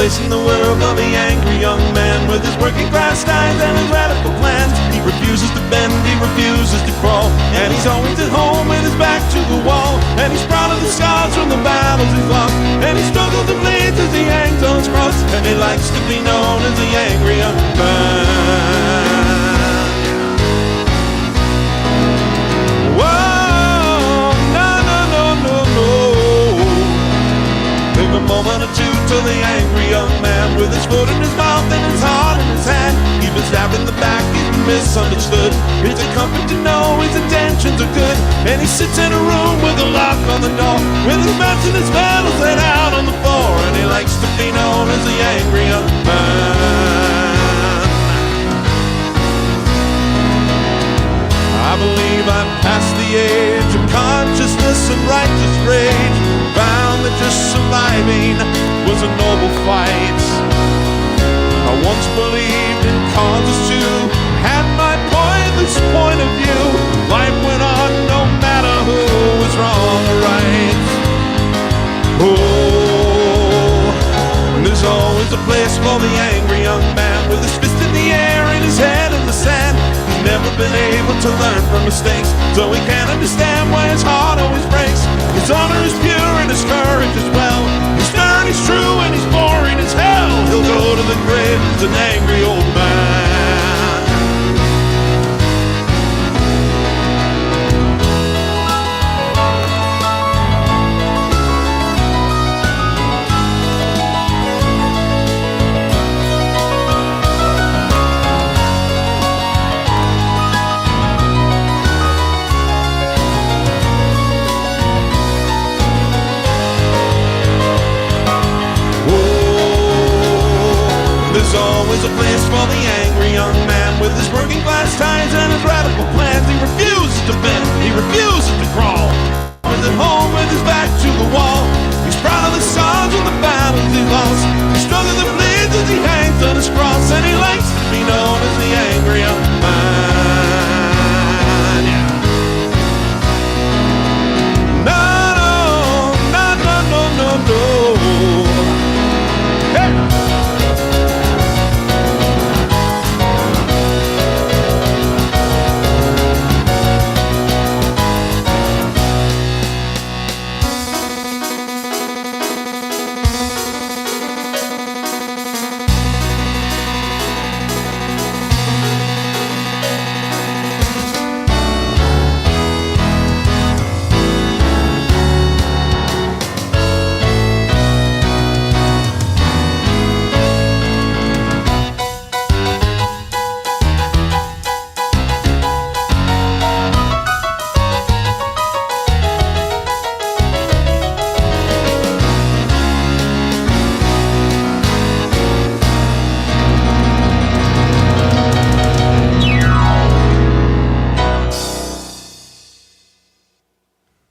place in the world of the angry young man with his working class ties and his radical plans. He refuses to bend, he refuses to crawl, and he's always at home with his back to the wall. And he's proud of the scars from the battles he's lost, and he struggles and bleeds as he hangs on his cross, and he likes to be known as the angry young man. Take a moment or two to the angry young man with his foot in his mouth and his heart in his hand. He's been stabbed in the back, he's been misunderstood. It's a comfort to know his intentions are good. And he sits in a room with a lock on the door, with his bats and his medals laid out on the floor. And he likes to be known as the angry young man. I believe I've passed the age of consciousness and righteous rage. Found that just surviving was a noble fight. I once believed in causes too, had my pointless point of view. Life went on no matter who was wrong or right. Oh, and there's always a place for the angry young man with his fist in the air and his head in the sand. He's never been able to learn from mistakes, so he can't understand why his heart always breaks. His honor is pure and his courage as well. He's stern, he's true, and he's boring as hell. He'll go to the grave as an angry old man. There's always a place for the angry young man with his working class ties and his radical plans. He refuses to bend, he refuses to crawl. He's at home with his back to the wall. He's proud of the scars and the battles he lost. He struggles and bleeds as he hangs on his cross, and he likes to be known as the angry young man. Yeah. No, no, no, no, no, no, no. Hey!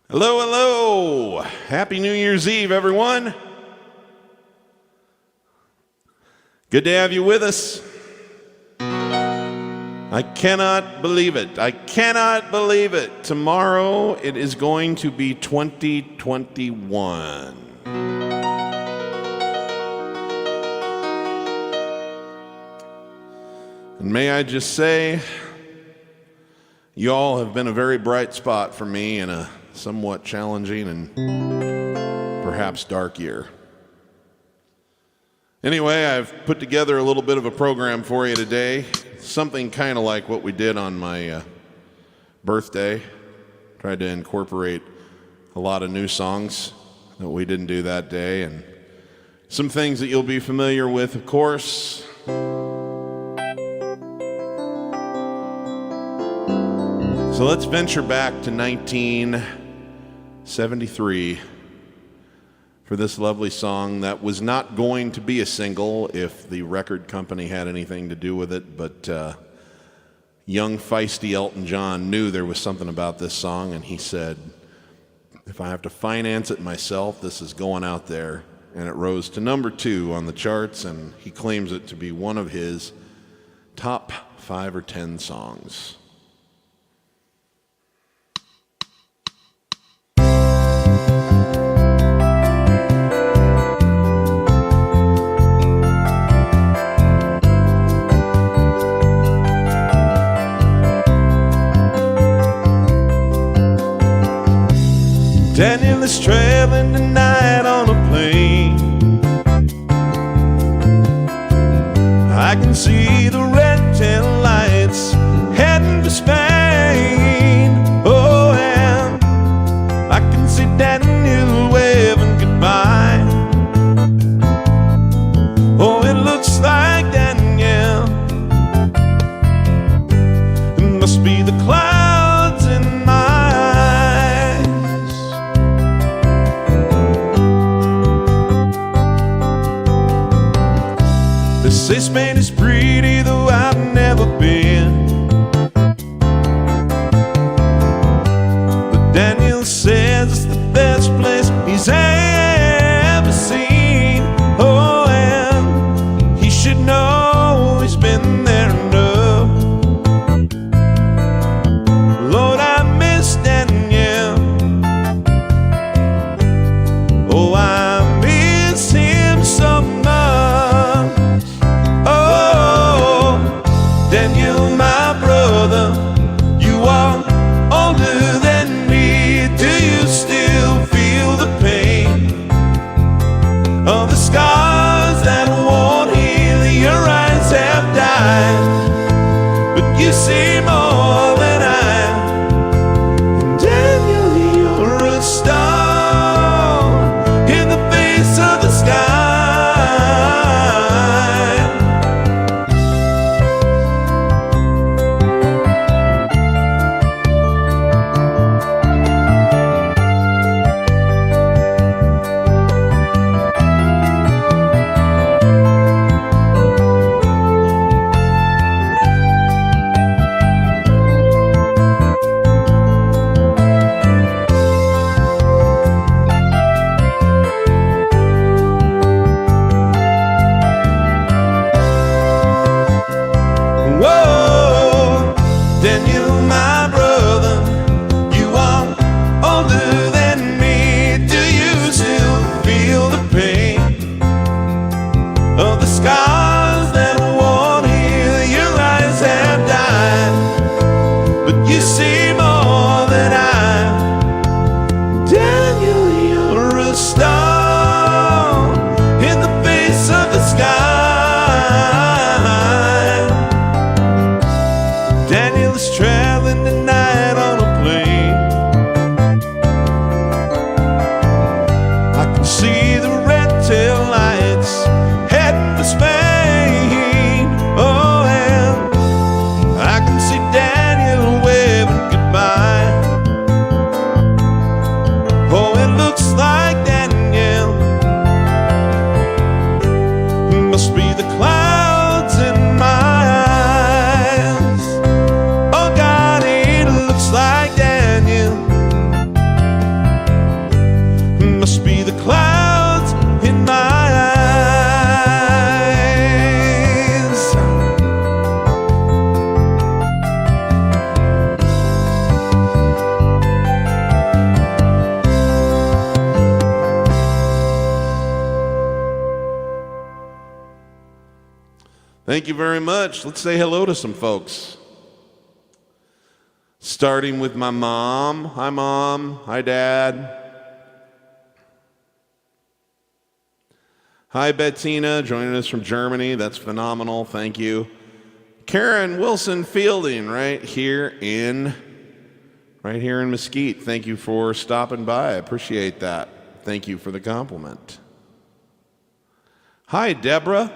Hello, hello. Happy New Year's Eve, everyone. Good to have you with us. I cannot believe it. I cannot believe it. Tomorrow it is going to be 2021. And may I just say, you all have been a very bright spot for me in a somewhat challenging and perhaps dark year. Anyway, I've put together a little bit of a program for you today, something kind of like what we did on my birthday. Tried to incorporate a lot of new songs that we didn't do that day, and some things that you'll be familiar with, of course. So let's venture back to 1973 for this lovely song that was not going to be a single if the record company had anything to do with it, but young feisty Elton John knew there was something about this song, and he said, if I have to finance it myself, this is going out there. And it rose to number 2 on the charts, and he claims it to be one of his top 5 or 10 songs. Daniel is traveling tonight on a plane. I can see the red tail lights heading for Spain. Oh, and I can see Daniel waving goodbye. Oh, it looks like Daniel. It must be the clouds in my eyes. They say Spain is pretty, though I've never been. But Daniel says it's the best place he's ever seen. Oh, and he should know he's been there enough. Lord, I miss Daniel. Oh, I miss him so much. Oh, Daniel, my brother, you are older than me. Do you still feel the pain of the scars that won't heal? Your eyes have died, but you see more than I. Daniel, you're a star in the face of the sky. Whoa, Daniel, my brother, you are older than me. Do you still feel the pain of the scars that won't heal? Your eyes have died, but you see more than I. Daniel, you're a star in the face of the sky. Daniel is traveling tonight on a plane. I can see the red tail lights heading for Spain. Oh, and I can see Daniel waving goodbye. Oh, it looks like Daniel. Must be the clouds in my eyes. Oh God, it looks like Daniel. Must be the clouds in my eyes. Thank you very much. Let's say hello to some folks. Starting with my mom. Hi, Mom. Hi, Dad. Hi, Bettina, joining us from Germany. That's phenomenal. Thank you. Karen Wilson Fielding, right here in Mesquite. Thank you for stopping by. I appreciate that. Thank you for the compliment. Hi, Deborah.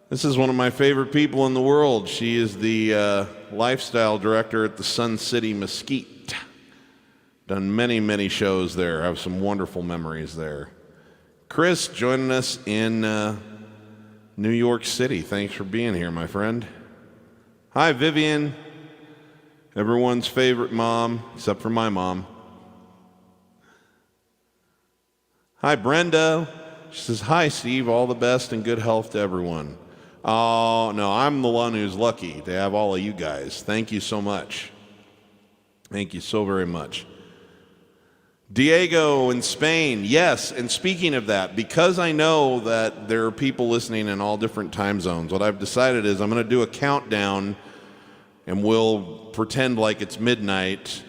This is one of my favorite people in the world. She is the lifestyle director at the Sun City Mesquite. Done many, many shows there. I have some wonderful memories there. Chris joining us in New York City. Thanks for being here, my friend. Hi, Vivian. Everyone's favorite mom, except for my mom. Hi, Brenda. She says, hi, Steve. All the best and good health to everyone. Oh, no, I'm the one who's lucky to have all of you guys. Thank you so much. Thank you so very much. Diego in Spain, yes, and speaking of that, because I know that there are people listening in all different time zones, what I've decided is I'm going to do a countdown and we'll pretend like it's midnight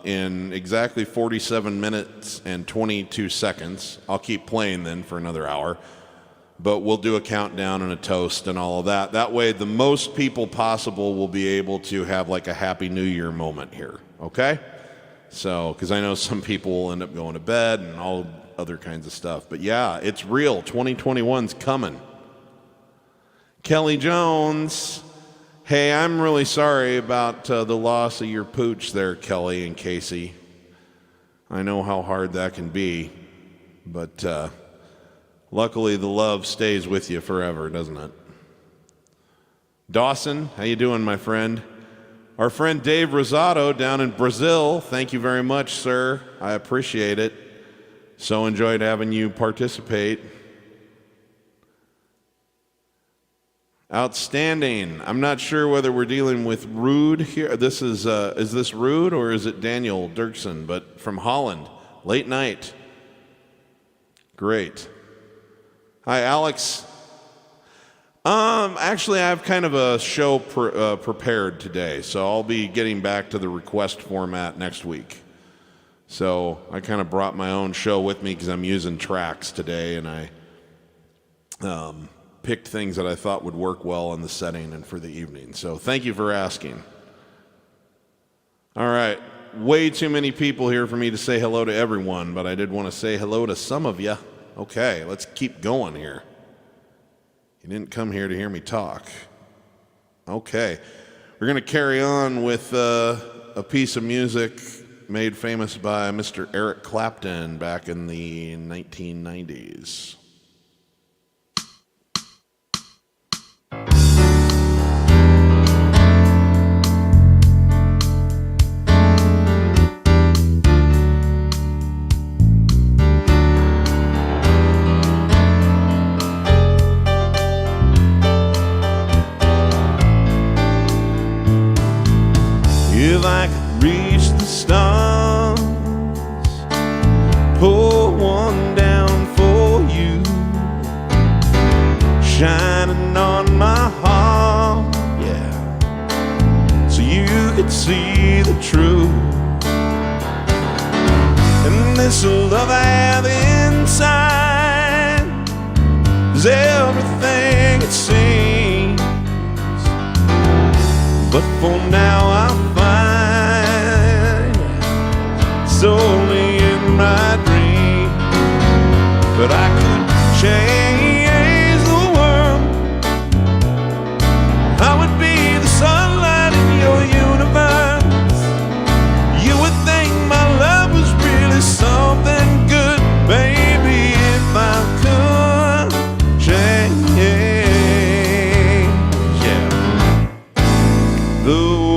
in exactly 47 minutes and 22 seconds. I'll keep playing then for another hour, but we'll do a countdown and a toast and all of that. That way the most people possible will be able to have like a Happy New Year moment here, okay? So, because I know some people will end up going to bed and all other kinds of stuff. But yeah, it's real. 2021's coming. Kelly Jones. Hey, I'm really sorry about the loss of your pooch there, Kelly and Casey. I know how hard that can be, but luckily the love stays with you forever, doesn't it? Dawson, how you doing, my friend? Our friend Dave Rosado down in Brazil, thank you very much, sir. I appreciate it. So enjoyed having you participate. Outstanding. I'm not sure whether we're dealing with Rude here. Is this Rude or is it Daniel Dirksen? But from Holland, late night. Great. Hi, Alex. Actually, I have kind of a show prepared today, so I'll be getting back to the request format next week. So I kind of brought my own show with me because I'm using tracks today, and I picked things that I thought would work well in the setting and for the evening. So thank you for asking. All right, way too many people here for me to say hello to everyone, but I did want to say hello to some of you. Okay, let's keep going here. You didn't come here to hear me talk. Okay, we're going to carry on with a piece of music made famous by Mr. Eric Clapton back in the 1990s. If I could reach the stars, pour one down for you, shining on my heart, yeah, so you could see the truth. And this love I have inside is everything it seems, but for now I find it's only in my dream. But I could change the world. I would be the sunlight in your universe. You would think my love was really something good, baby, if I could change, yeah, the world.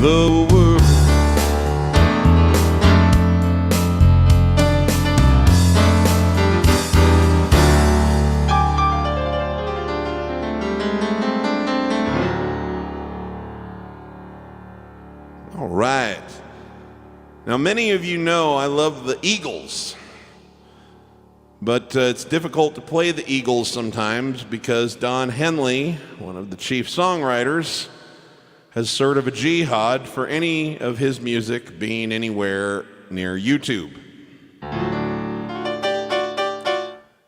the world. All right. Now, many of you know I love the Eagles, but it's difficult to play the Eagles sometimes because Don Henley, one of the chief songwriters, has sort of a jihad for any of his music being anywhere near YouTube.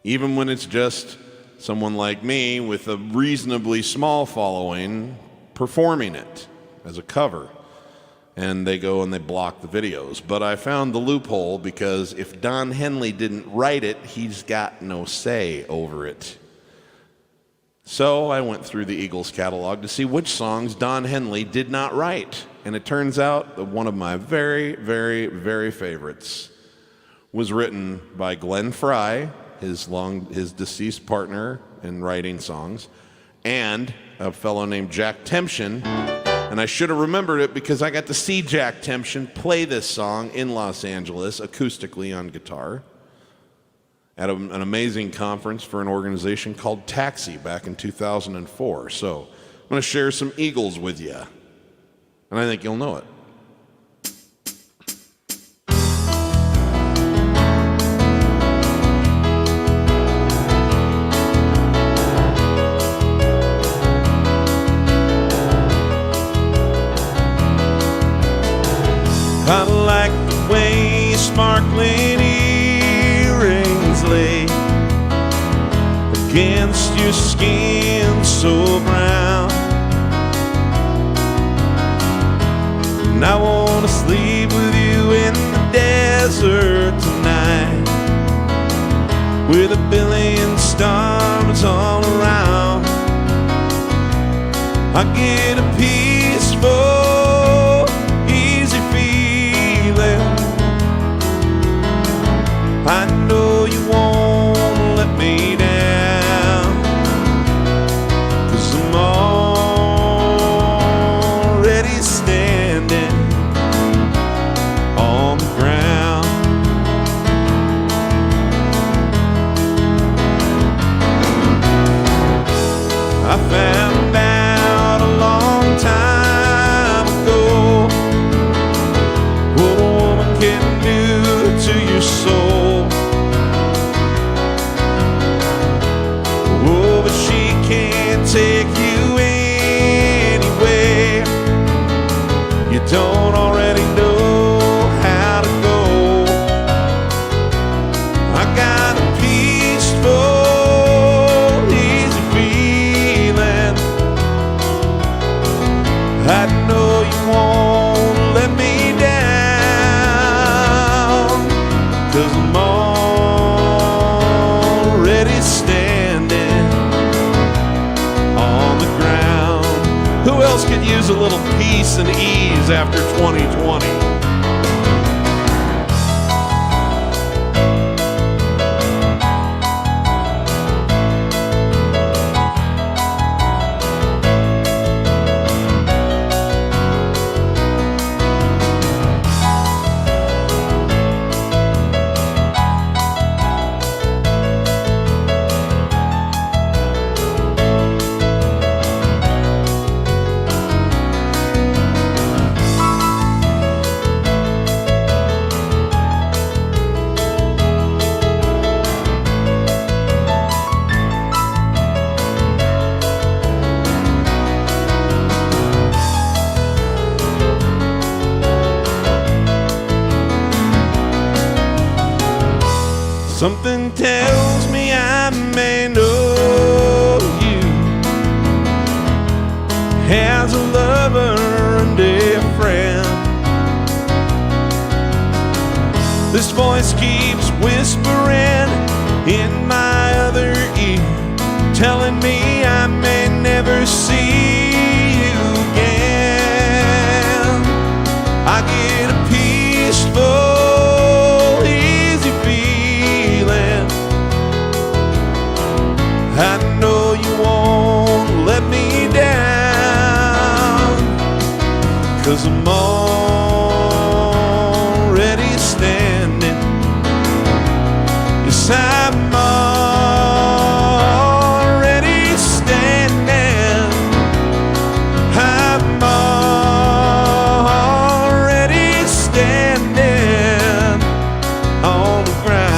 Even when it's just someone like me with a reasonably small following performing it as a cover. And they go and they block the videos. But I found the loophole because if Don Henley didn't write it, he's got no say over it. So I went through the Eagles catalog to see which songs Don Henley did not write. And it turns out that one of my very, very, very favorites was written by Glenn Frey, his deceased partner in writing songs, and a fellow named Jack Tempchin. And I should have remembered it because I got to see Jack Tempchin play this song in Los Angeles acoustically on guitar at an amazing conference for an organization called Taxi back in 2004. So I'm going to share some Eagles with you, and I think you'll know it. I like the way sparkling earrings lay against your skin so brown. And I want to sleep with you in the desert tonight, with a billion stars all around. I get a peaceful I know you won't let me down, 'cause I'm already standing on the ground. I found out a long time ago what a woman can do to your soul. Take you anywhere you don't already know how to go. I got a peaceful, easy feeling. I know you won't let me down, 'cause I'm already standing on the ground. Who else could use a little peace and ease after 2020? Something tells me I may know you as a lover and a friend. This voice keeps whispering in my other ear, telling me I may never see you again. I get a peaceful, I know you won't let me down, 'cause I'm already standing. Yes, I'm already standing. I'm already standing on the ground.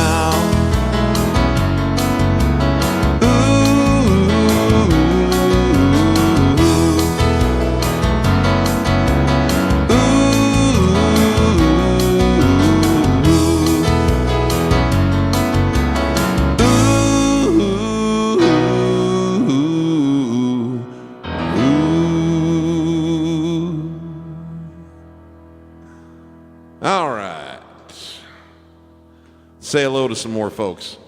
All right. Say hello to some more folks.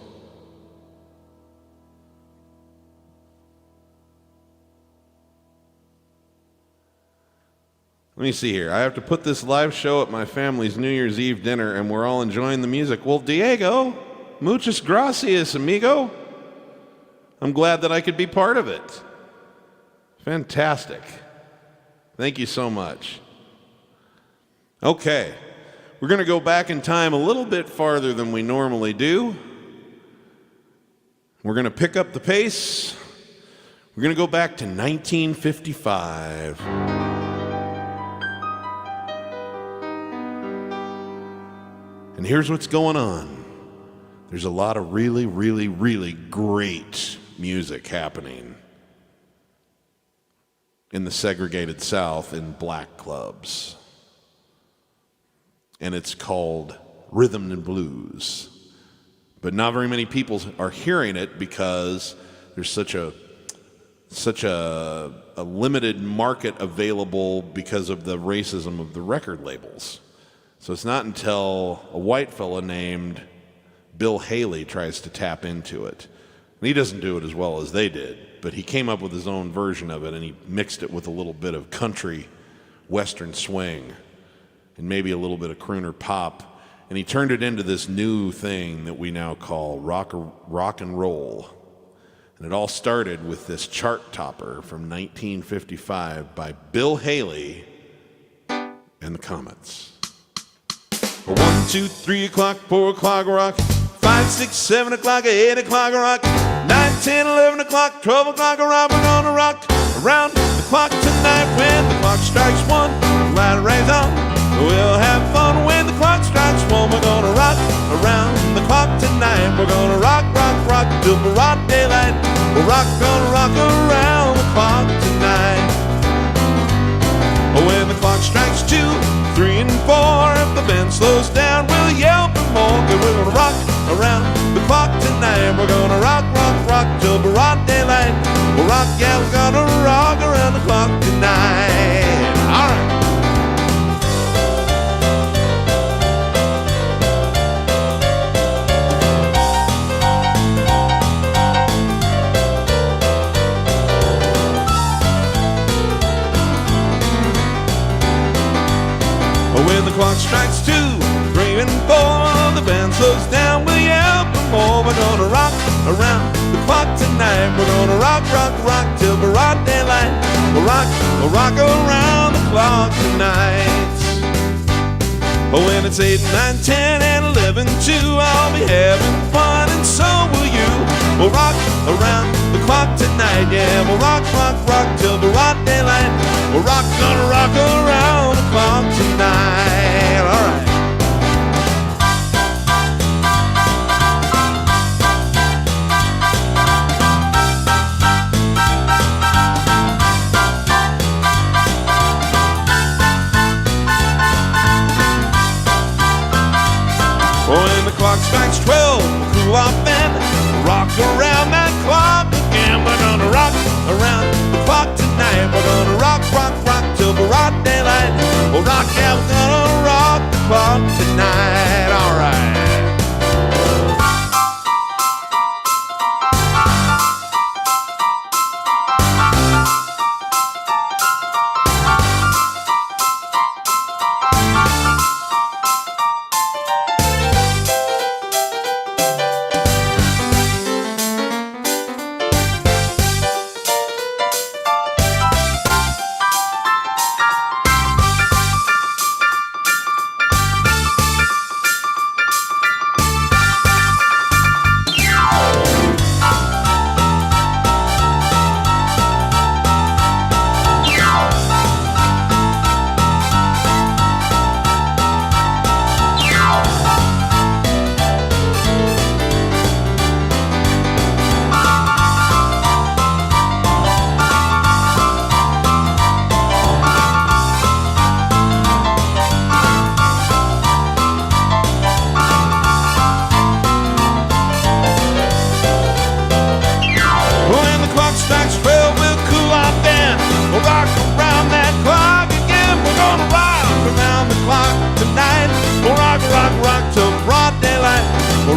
Let me see here. I have to put this live show at my family's New Year's Eve dinner, and we're all enjoying the music. Well, Diego, muchas gracias, amigo. I'm glad that I could be part of it. Fantastic. Thank you so much. Okay, we're going to go back in time a little bit farther than we normally do. We're going to pick up the pace. We're going to go back to 1955. And here's what's going on. There's a lot of really, really, really great music happening in the segregated South in black clubs. And it's called rhythm and blues. But not very many people are hearing it because there's such a limited market available because of the racism of the record labels. So it's not until a white fella named Bill Haley tries to tap into it. And he doesn't do it as well as they did, but he came up with his own version of it, and he mixed it with a little bit of country, western swing, and maybe a little bit of crooner pop, and he turned it into this new thing that we now call rock and roll. And it all started with this chart topper from 1955 by Bill Haley and the Comets. 1, 2, 3 o'clock, 4 o'clock rock, 5, 6, 7 o'clock, 8 o'clock rock, 9, 10, 11 o'clock, 12 o'clock rock. We're gonna rock around the clock tonight. When the clock strikes 1, the light rays on. We'll have fun when the clock strikes 1. We're gonna rock around the clock tonight. We're gonna rock, rock, rock till broad daylight. We're gonna rock around the clock tonight. When the clock strikes 2, 3, and 4, if the band slows down, we'll yell for more. 'Cause we're gonna rock around the clock tonight. We're gonna rock, rock, rock till broad daylight. We'll rock, yeah, we're gonna rock around the clock tonight. All right. When the clock strikes 2, 3, and 4, the band slows down, we'll yell for more. We're gonna rock around the clock tonight. We're gonna rock, rock, rock till broad daylight. We'll rock around the clock tonight. When it's 8, 9, 10, and 11 too, I'll be having fun, and so will you. We'll rock around the clock tonight, yeah. We'll rock, rock, rock till broad daylight. We're gonna rock around the clock tonight. All right. When the clock strikes 12, we'll cool off and rock around that clock again. We're gonna rock around the clock tonight. We're gonna rock, rock, rock till broad daylight. We'll rock, yeah, we're gonna rock the clock tonight. All right.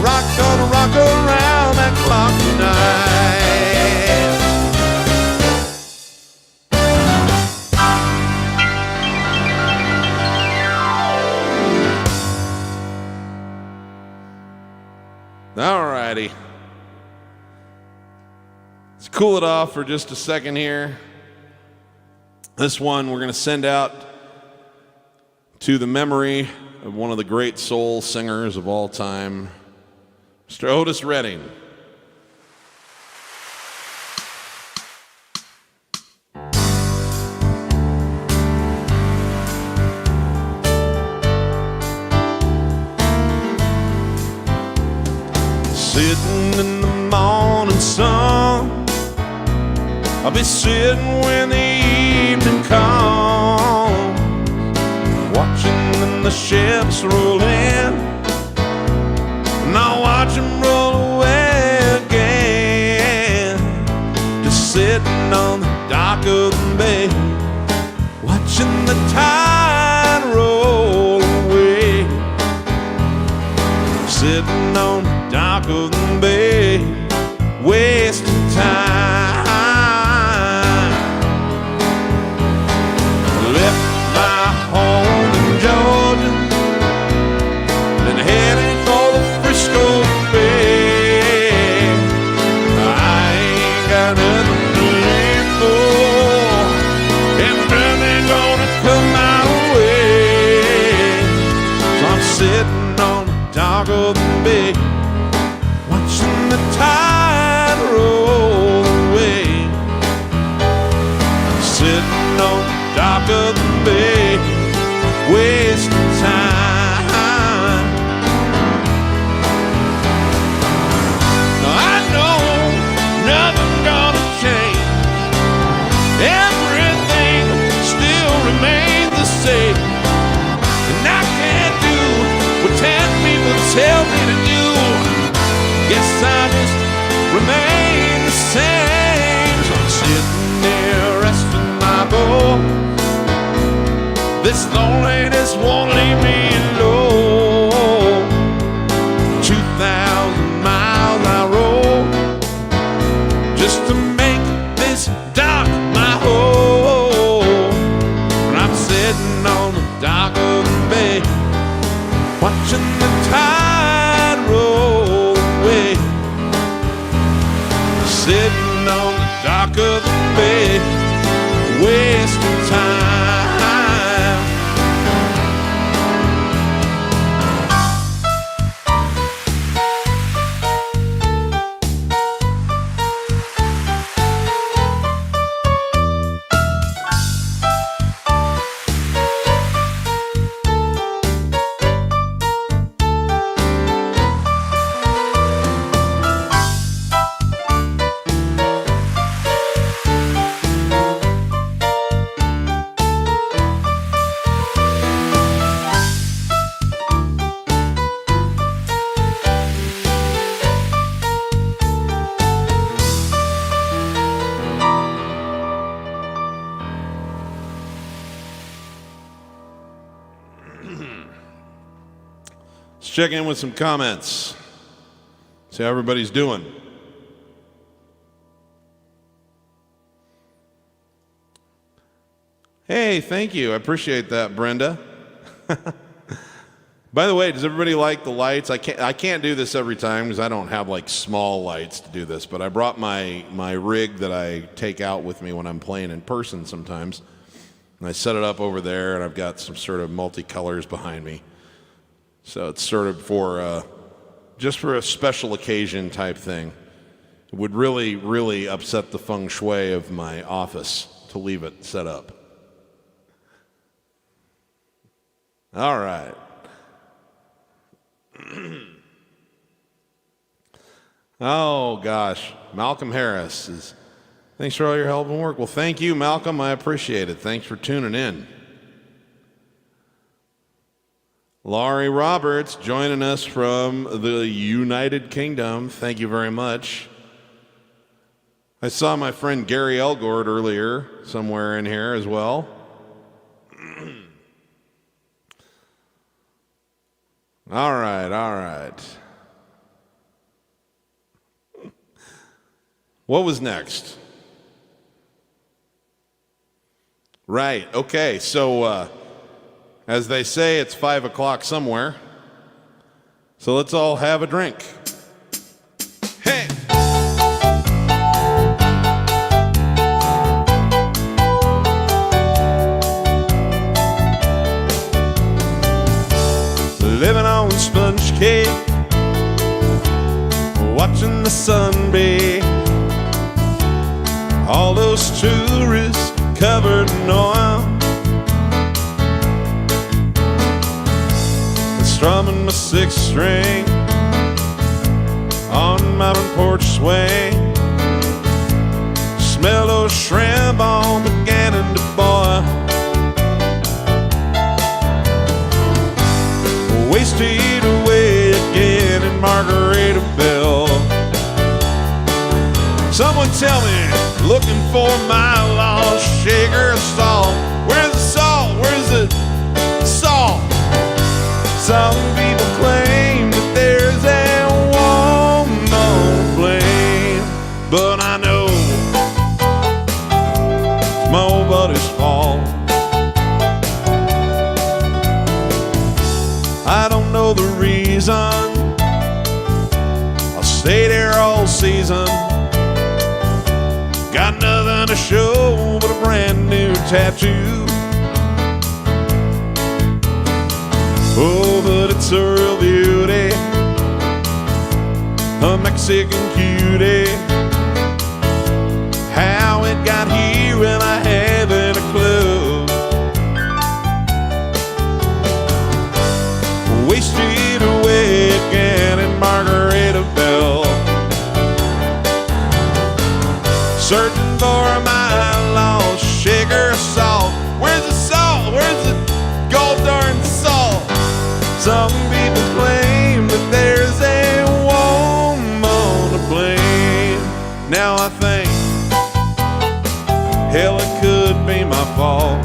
gonna rock around that clock tonight. All righty. Let's cool it off for just a second here. This one we're going to send out to the memory of one of the great soul singers of all time, Mr. Otis Redding. Sitting in the morning sun, I'll be sitting when the evening comes, watching the ships roll in, and I'll watch them roll away again. Just sitting on the dock of the bay, watching the tide roll away. Sitting on the dock of the bay, wasting time. Left my home in Georgia, then headed for the Frisco Bay. I ain't got nothing to live for, and nothing gonna come my way. So I'm sitting on the dock of the bay, watching the tide roll away. Sitting on the dock of the bay, wasting time. Now I know nothing's gonna change, everything still remains the same, and I can't do what 10 people tell me to do. Guess I just remain the same. So I'm sitting there resting my boat. This loneliness won't leave me alone. 2,000 miles I roll just to make this dock my home. And I'm sitting on the dock of the bay, watching the tide roll away. Sitting on the dock of the bay, wasting time. Let's check in with some comments. See how everybody's doing. Hey, thank you. I appreciate that, Brenda. By the way, does everybody like the lights? I can't do this every time because I don't have like small lights to do this, but I brought my rig that I take out with me when I'm playing in person sometimes. And I set it up over there, and I've got some sort of multicolors behind me. So it's sort of for just for a special occasion type thing. It would really, really upset the feng shui of my office to leave it set up. All right. Oh, gosh. Malcolm Harris is, thanks for all your help and work. Well, thank you, Malcolm. I appreciate it. Thanks for tuning in. Laurie Roberts joining us from the United Kingdom. Thank you very much. I saw my friend Gary Elgord earlier, somewhere in here as well. All right, all right. What was next? Right, okay, so as they say, it's 5 o'clock somewhere. So let's all have a drink. Hey! Living on sponge cake, watching the sun bathe. All those tourists covered in oil, strumming my sixth string on my front porch swing. Smell those shrimp all beginning to boil. Wasted away again in Margaritaville. Someone tell me, looking for my lost sugar salt. Where's the salt? Where's the salt? Some people claim that there's a woman to blame, but I know it's my old buddy's fault. I don't know the reason I'll stay there all season. Got nothing to show but a brand new tattoo. Oh, but it's a real beauty, a Mexican cutie. How it got here, well, I haven't a clue. Wasted away again in Margaritaville, searching for my lost sugar salt. Where's the salt? Where's the gold darn salt? Some people claim that there's a woman to blame. Now I think, hell, it could be my fault.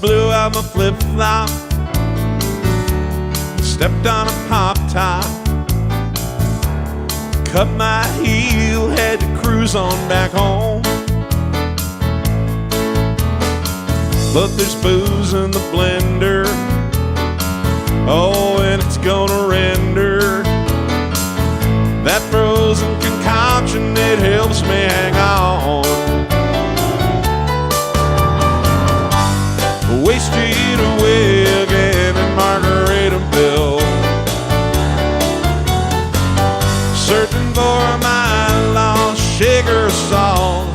Blew out my flip-flop, stepped on a pop-top, cut my heel, had to cruise on back home. But there's booze in the blender, oh, and it's gonna render that frozen concoction that helps me hang on. Wasted away again in Margaritaville, searching for my lost sugar salt.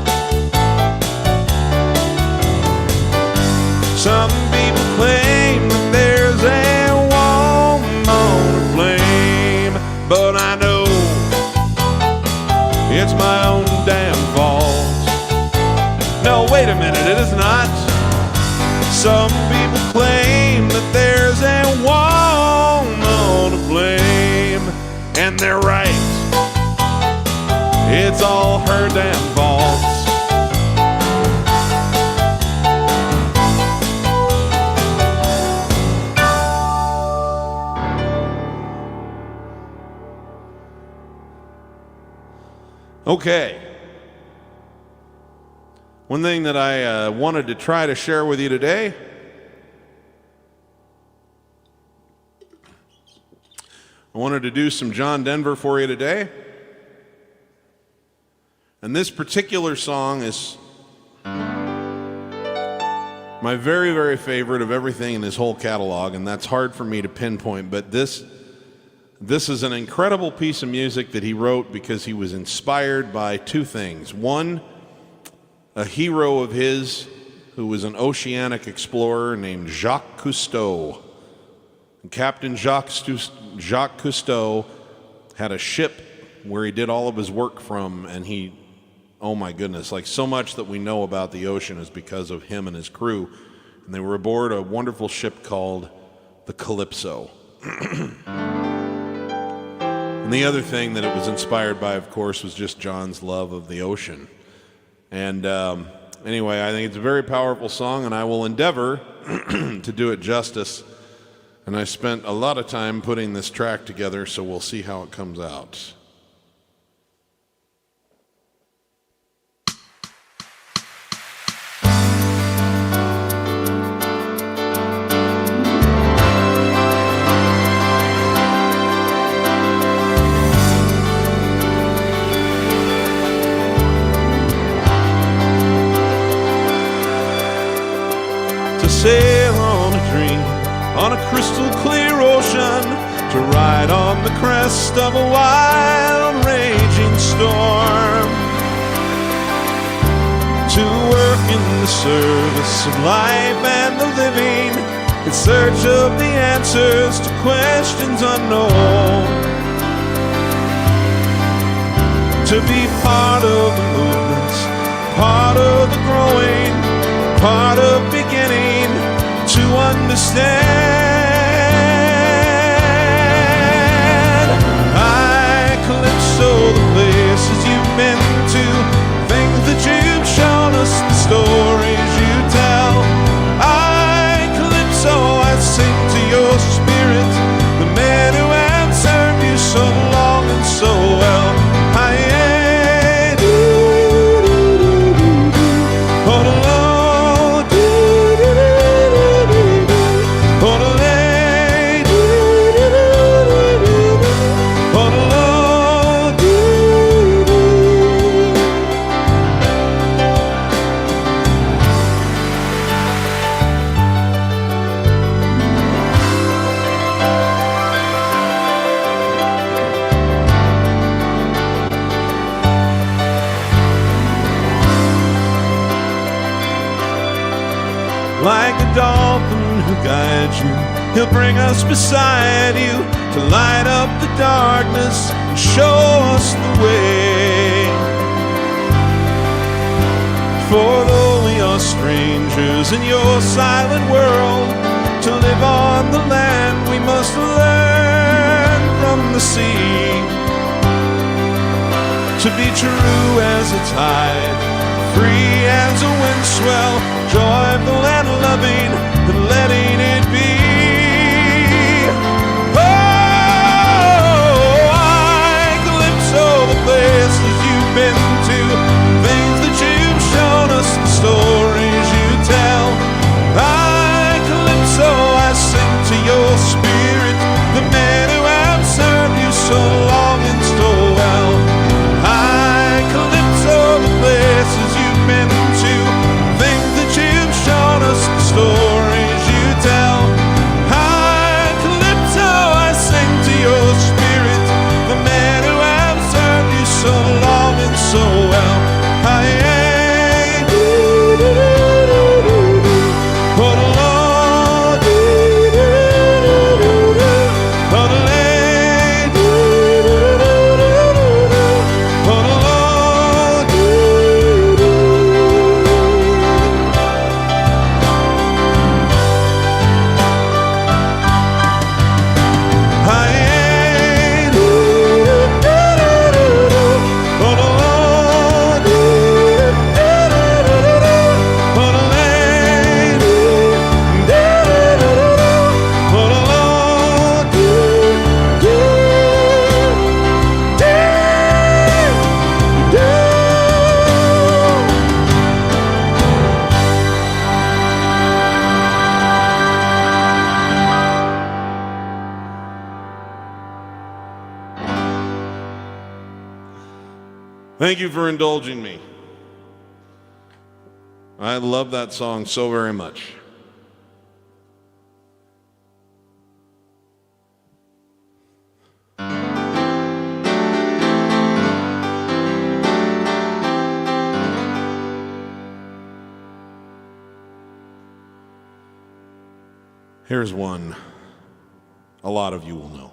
Some people claim that there's a woman to blame, but I know it's my own damn fault. No, wait a minute, it is not. Some people claim that there's a woman to blame, and they're right. It's all her damn fault. Okay. One thing that I wanted to try to share with you today, I wanted to do some John Denver for you today. And this particular song is my very, very favorite of everything in his whole catalog, and that's hard for me to pinpoint, but this is an incredible piece of music that he wrote because he was inspired by two things. One, a hero of his who was an oceanic explorer named Jacques Cousteau. And Captain Jacques Cousteau had a ship where he did all of his work from, and he, oh my goodness, like so much that we know about the ocean is because of him and his crew. And they were aboard a wonderful ship called the Calypso. And the other thing that it was inspired by, of course, was just John's love of the ocean. And anyway, I think it's a very powerful song, and I will endeavor to do it justice. And I spent a lot of time putting this track together, so we'll see how it comes out. Sail on a dream, on a crystal clear ocean, to ride on the crest of a wild raging storm, to work in the service of life and the living, in search of the answers to questions unknown, to be part of the movement, part of the growing, part of beginning to understand. I Calypso, the places you've been to, things that you've shown us, the stories you tell. I Calypso, I sing to your spirit, the men who have served you so long and so well. Like a dolphin who guides you, he'll bring us beside you to light up the darkness and show us the way. For though we are strangers in your silent world, to live on the land we must learn from the sea. To be true as a tide, free as a wind swell, joyful and loving, and letting it be. Oh, I Calypso, the places you've been to, things that you've shown us, the stories you tell. I Calypso, I sing to your spirit, the men who have served you so long and so well. I Calypso, the places you've been to, things that you've shown us, the stories you tell. I Calypso, I sing to your spirit, the men who have served you so long and so well. Thank you for indulging me. I love that song so very much. Here's one a lot of you will know.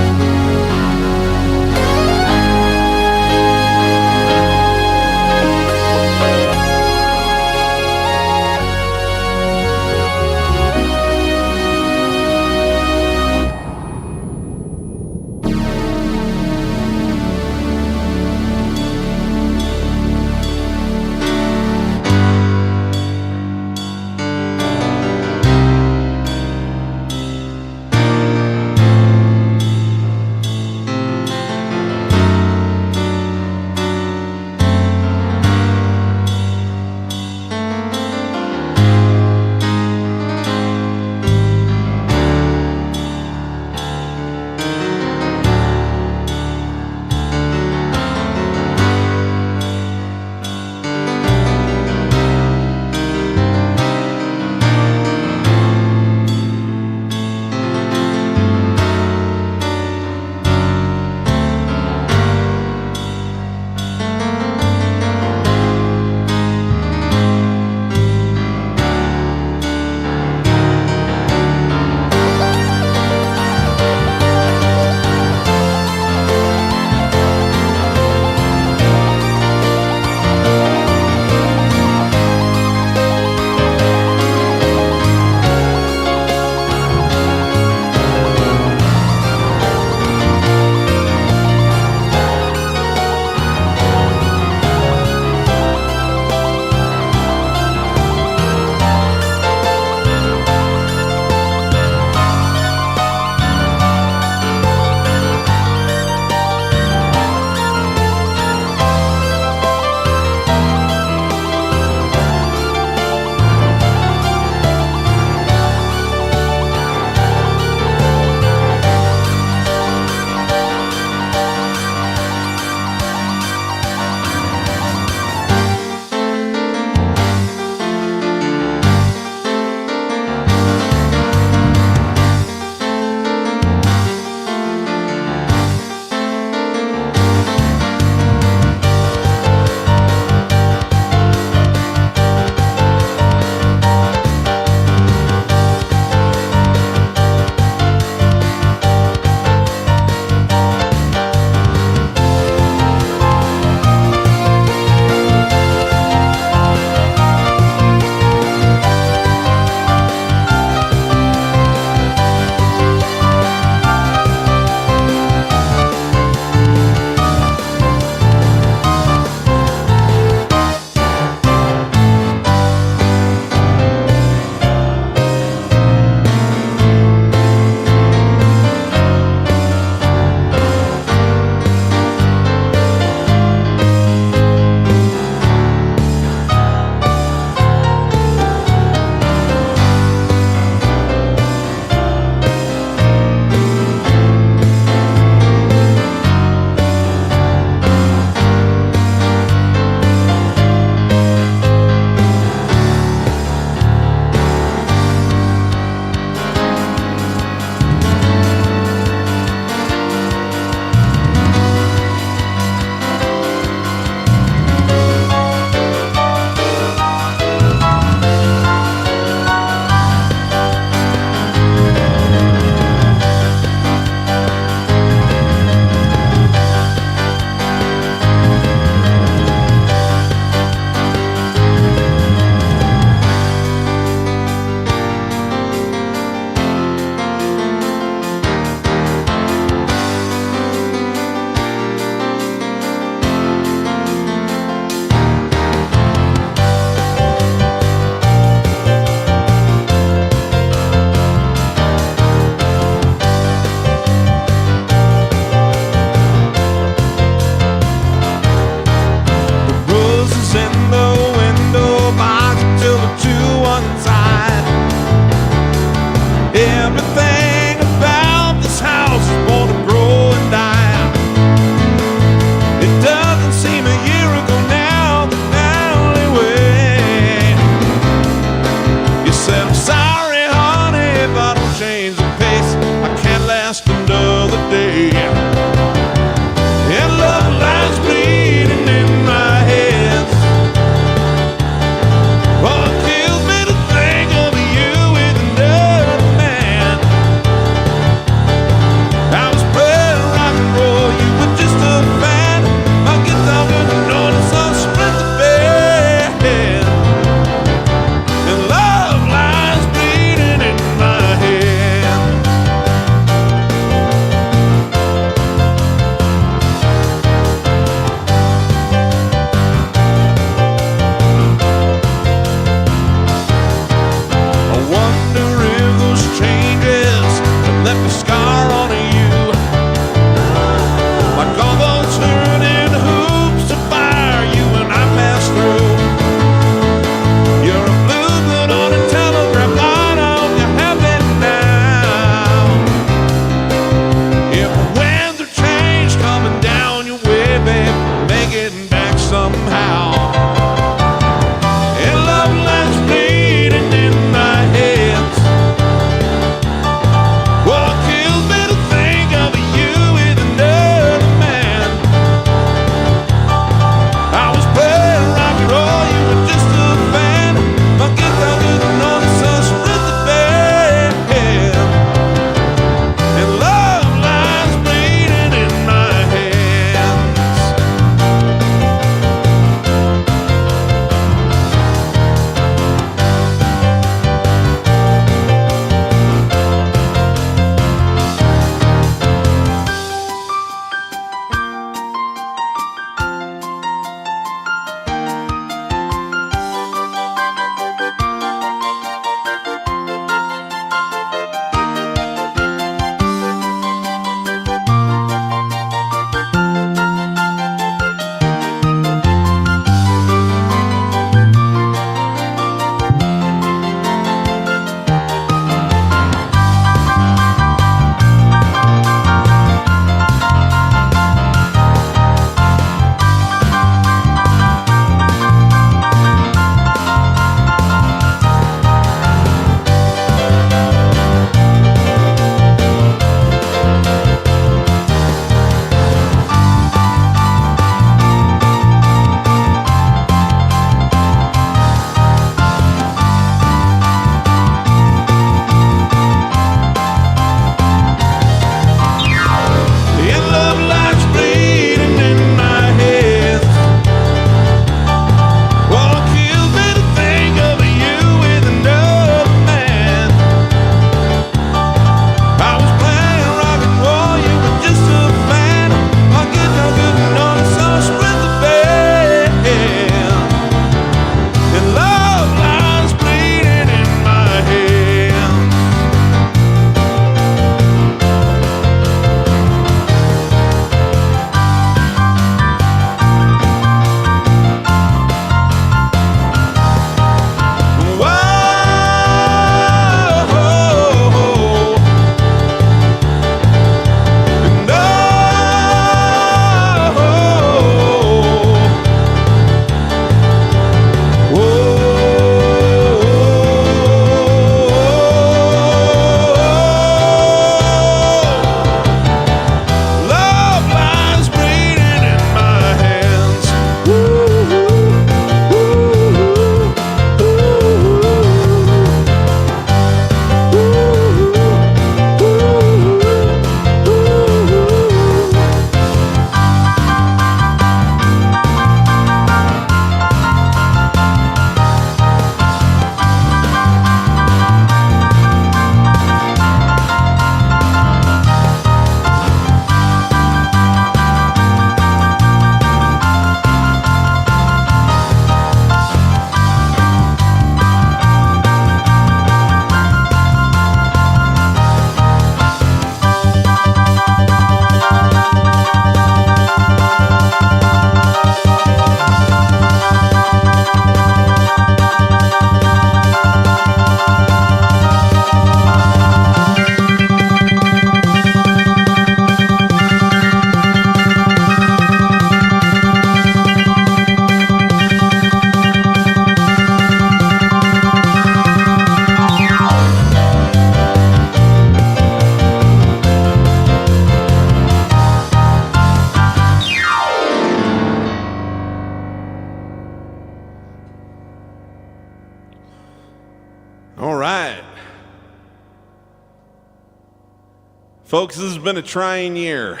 Folks, this has been a trying year.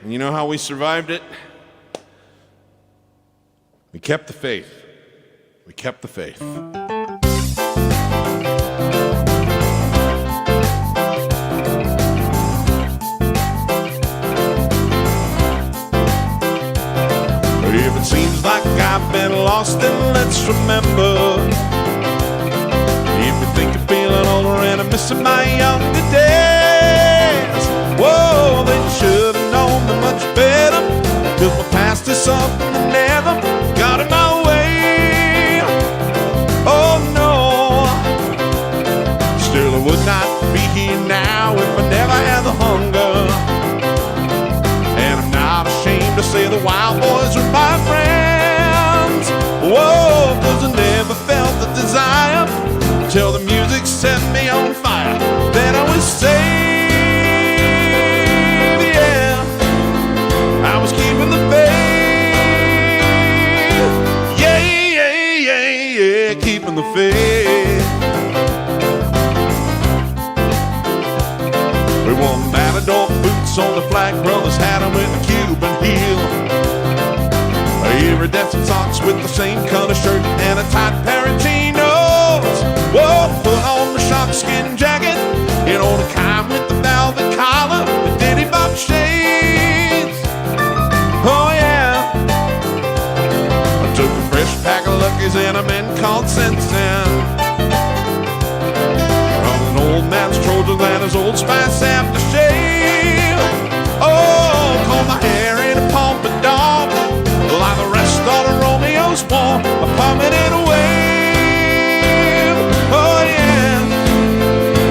And you know how we survived it? We kept the faith. We kept the faith. If it seems like I've been lost, then let's remember. If you think you're feeling older and I'm missing my younger days, whoa, then you should have known me much better. Cause my past is something that never got in my way. Oh no, still I would not be here now if I never had the hunger. And I'm not ashamed to say the wild boys are my friends. Whoa, cause I never felt the desire till the music set me on fire. Then I was saved, yeah. I was keeping the faith. Yeah, yeah, yeah, yeah, keeping the faith. We wore Matador boots on the Flag Brothers, had them with the Cuban heel. Iridescent socks with the same color shirt and a tight pair of chinos. Whoa, put on the shark skin jacket, you know, the kind with the velvet collar, the Diddy Bob shades. Oh yeah, I took a fresh pack of Luckies and a man called Sensen. From an old man's Trojan and his Old Spice aftershave. Oh, comb my hair in a pompadour, like the rest of the Romeo's wore a permanent wave. Oh yeah,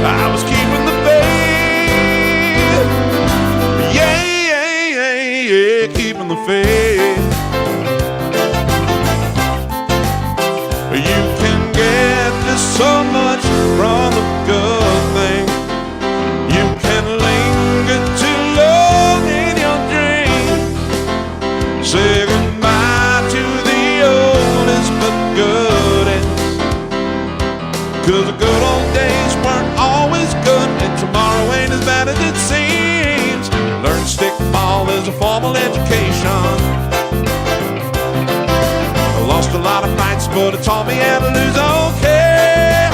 I was keeping the faith. Yeah, yeah, yeah, yeah, keeping the faith. You can get just so much from the good thing. You can linger too long in your dream. Say goodbye to the oldest but goodest. Cause the good old days weren't always good, and tomorrow ain't as bad as it seems. Learn stickball as a formal education. I lost a lot of fights, but it taught me how to lose okay.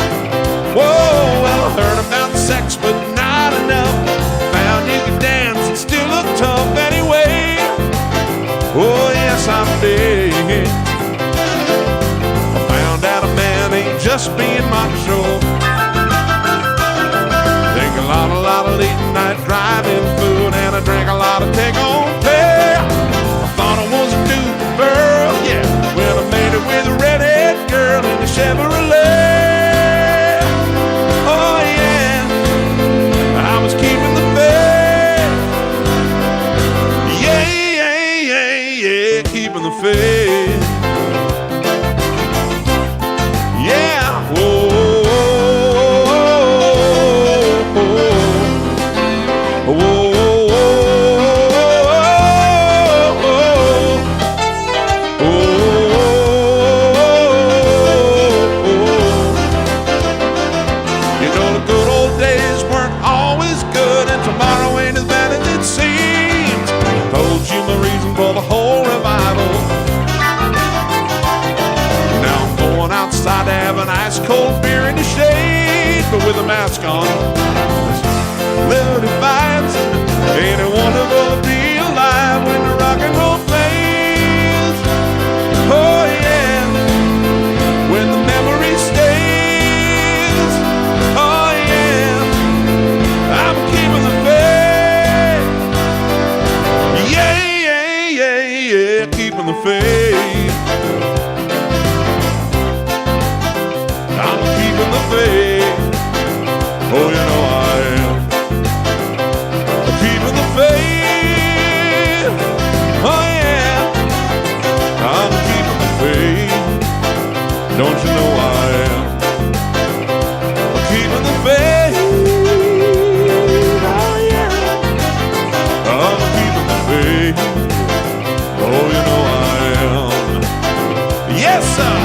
Whoa, well I heard about sex, but not enough. Found you could dance and still look tough anyway. Oh yes, I did. I found out a man ain't just being macho. Think a lot of late night driving food, and I drank a lot of take-home pay. I thought I was a new girl, yeah, when I made it with a redhead girl in the Chevrolet. Oh yeah, I was keeping the faith. Yeah, yeah, yeah, yeah, keeping the faith. Yeah, whoa, whoa, whoa, you know the good old days weren't always good, and tomorrow ain't as bad as it seems. Told you my reason for the whole revival. Now I'm going outside to have an ice cold beer in the shade, but with a mask on. Little vibes, ain't it wonderful to be alive when the rock and roll plays? Oh yeah, when the memory stays. Oh yeah, I'm keeping the faith. Yeah, yeah, yeah, yeah, keeping the faith. I'm keeping the faith. Oh, you know I am. Keeping the faith. Oh yeah, I'm keeping the faith. Don't you know I am? I'm keeping the faith. Oh yeah, I'm keeping the faith. Oh, you know I am. Yes, sir.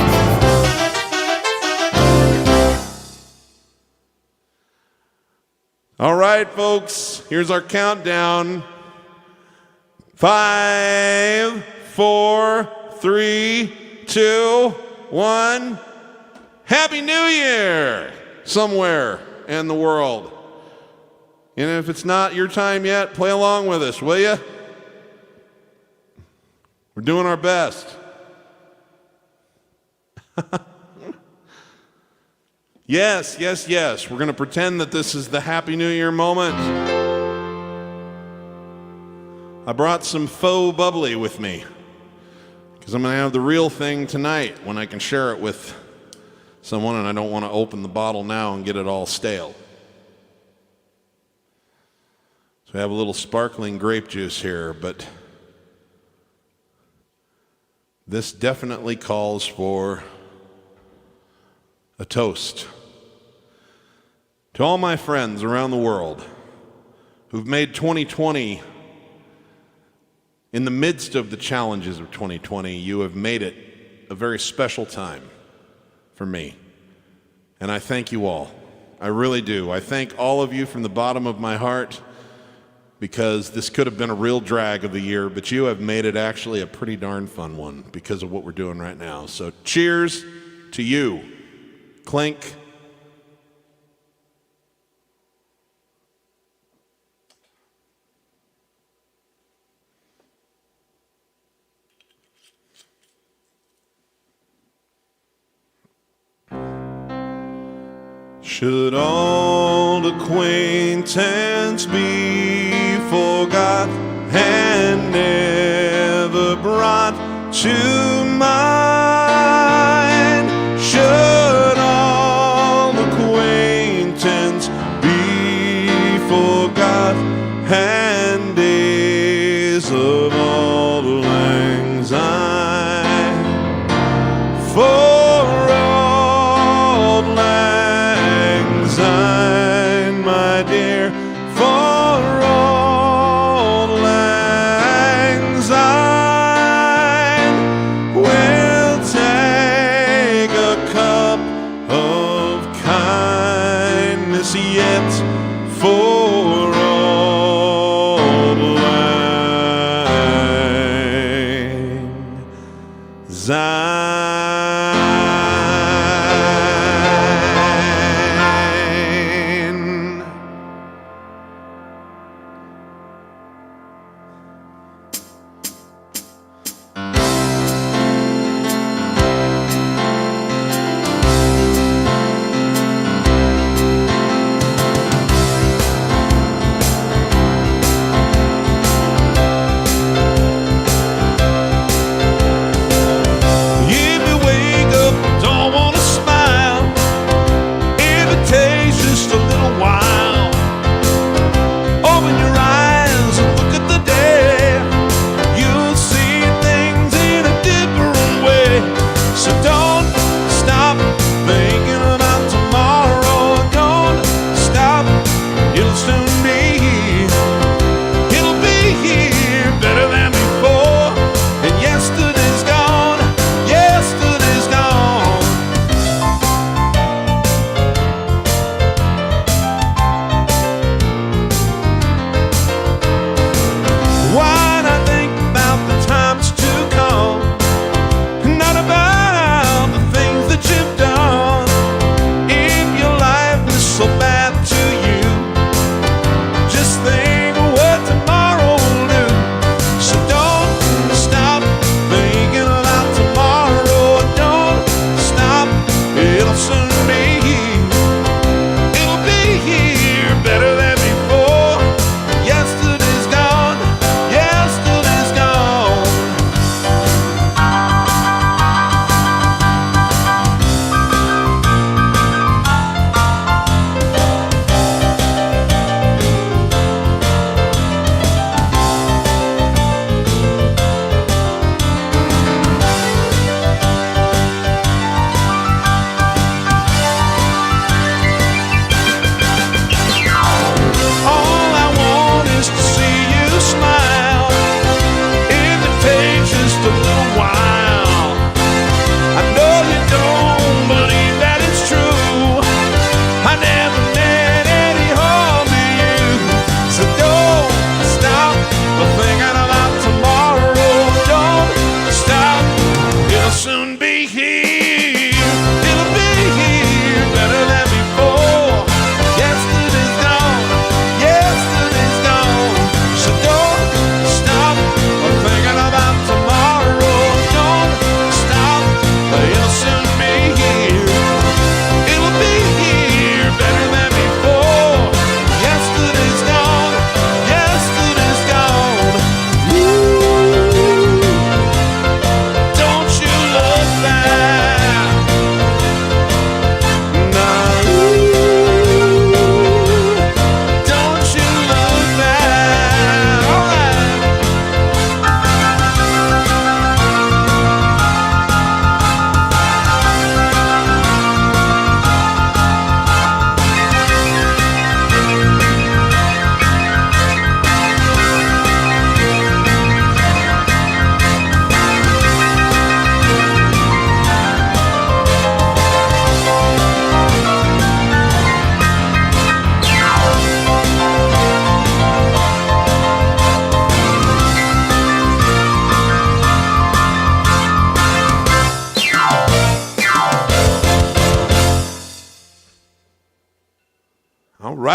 All right, folks. here's our countdown. 5, 4, 3, 2, 1. Happy New Year! Somewhere in the world. And if it's not your time yet, play along with us, will you? We're doing our best. Yes, yes, yes. We're going to pretend that this is the Happy New Year moment. I brought some faux bubbly with me because I'm going to have the real thing tonight when I can share it with someone, and I don't want to open the bottle now and get it all stale. So I have a little sparkling grape juice here, but this definitely calls for a toast to all my friends around the world who've made 2020, in the midst of the challenges of 2020, you have made it a very special time for me. And I thank you all. I really do. I thank all of you from the bottom of my heart, because this could have been a real drag of the year, but you have made it actually a pretty darn fun one because of what we're doing right now. So cheers to you. Clink. Should old acquaintance be forgot and never brought to mind? Should old acquaintance be forgot and days of auld lang syne? For auld lang syne, my dear, for auld lang syne, we'll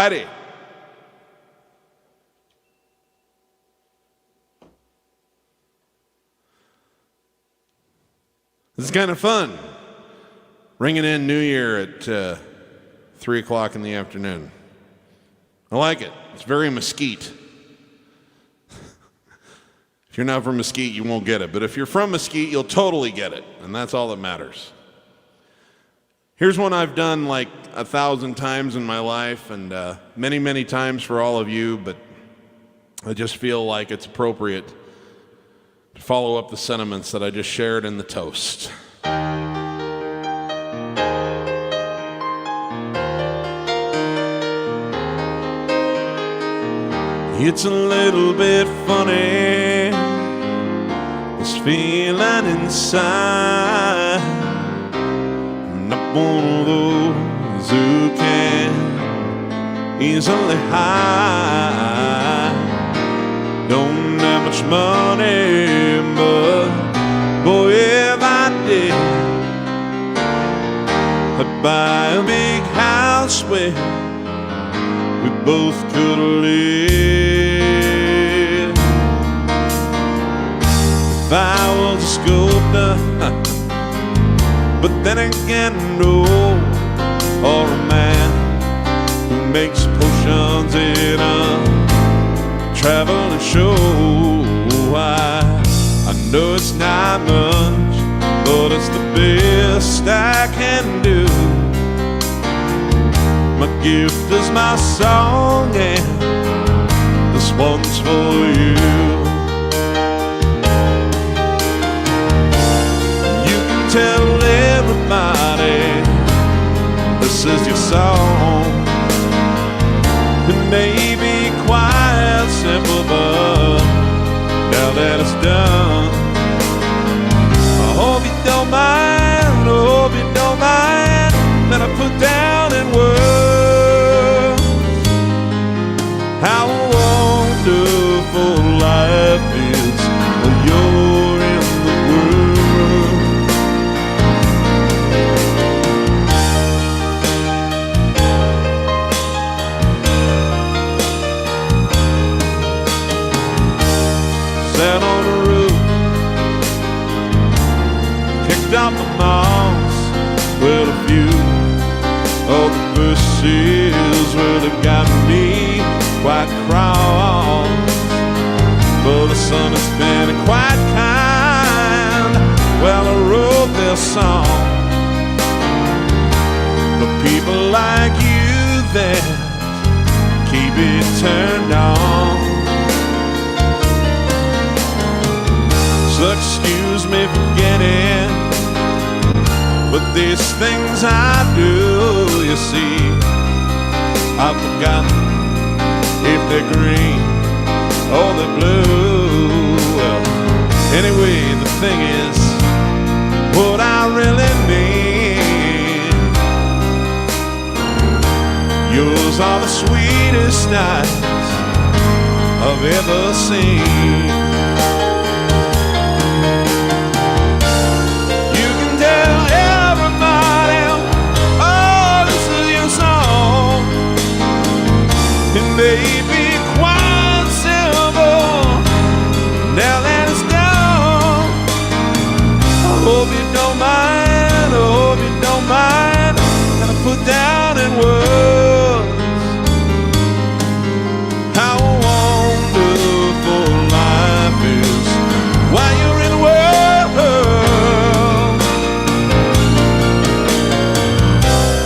Righty. This is kind of fun. Ringing in New Year at 3 o'clock in the afternoon. I like it. It's very Mesquite. If you're not from Mesquite, you won't get it. But if you're from Mesquite, you'll totally get it. And that's all that matters. Here's one I've done like 1,000 times in my life, and many, many times for all of you, but I just feel like it's appropriate to follow up the sentiments that I just shared in the toast. It's a little bit funny, this feeling inside. I'm not one of those who can easily hide. Don't have much money, but boy, if I did, I'd buy a big house where we both could live. If I was a sculptor, but then again, no, or a man who makes potions in a traveling show. I know it's not much, but it's the best I can do. My gift is my song, and this one's for you. You can tell everybody this is your song. It may be quite simple, but now that it's done, I hope you don't mind, I hope you don't mind that I put down in words how wonderful life is when you're in the world. Sat on the roof, kicked out the moss, well, a few of the verses, well, they've got me quite cross. But the sun has been quite kind. Well, I wrote this song for people like you that keep it turned on. So excuse me for getting, but these things I do, you see, I've forgotten if they're green or they're blue. Well, anyway, the thing is, what I really mean, yours are the sweetest eyes I've ever seen. It may be quite simple, now that it's done. I hope you don't mind, I hope you don't mind that I put down in words how wonderful life is while you're in the world.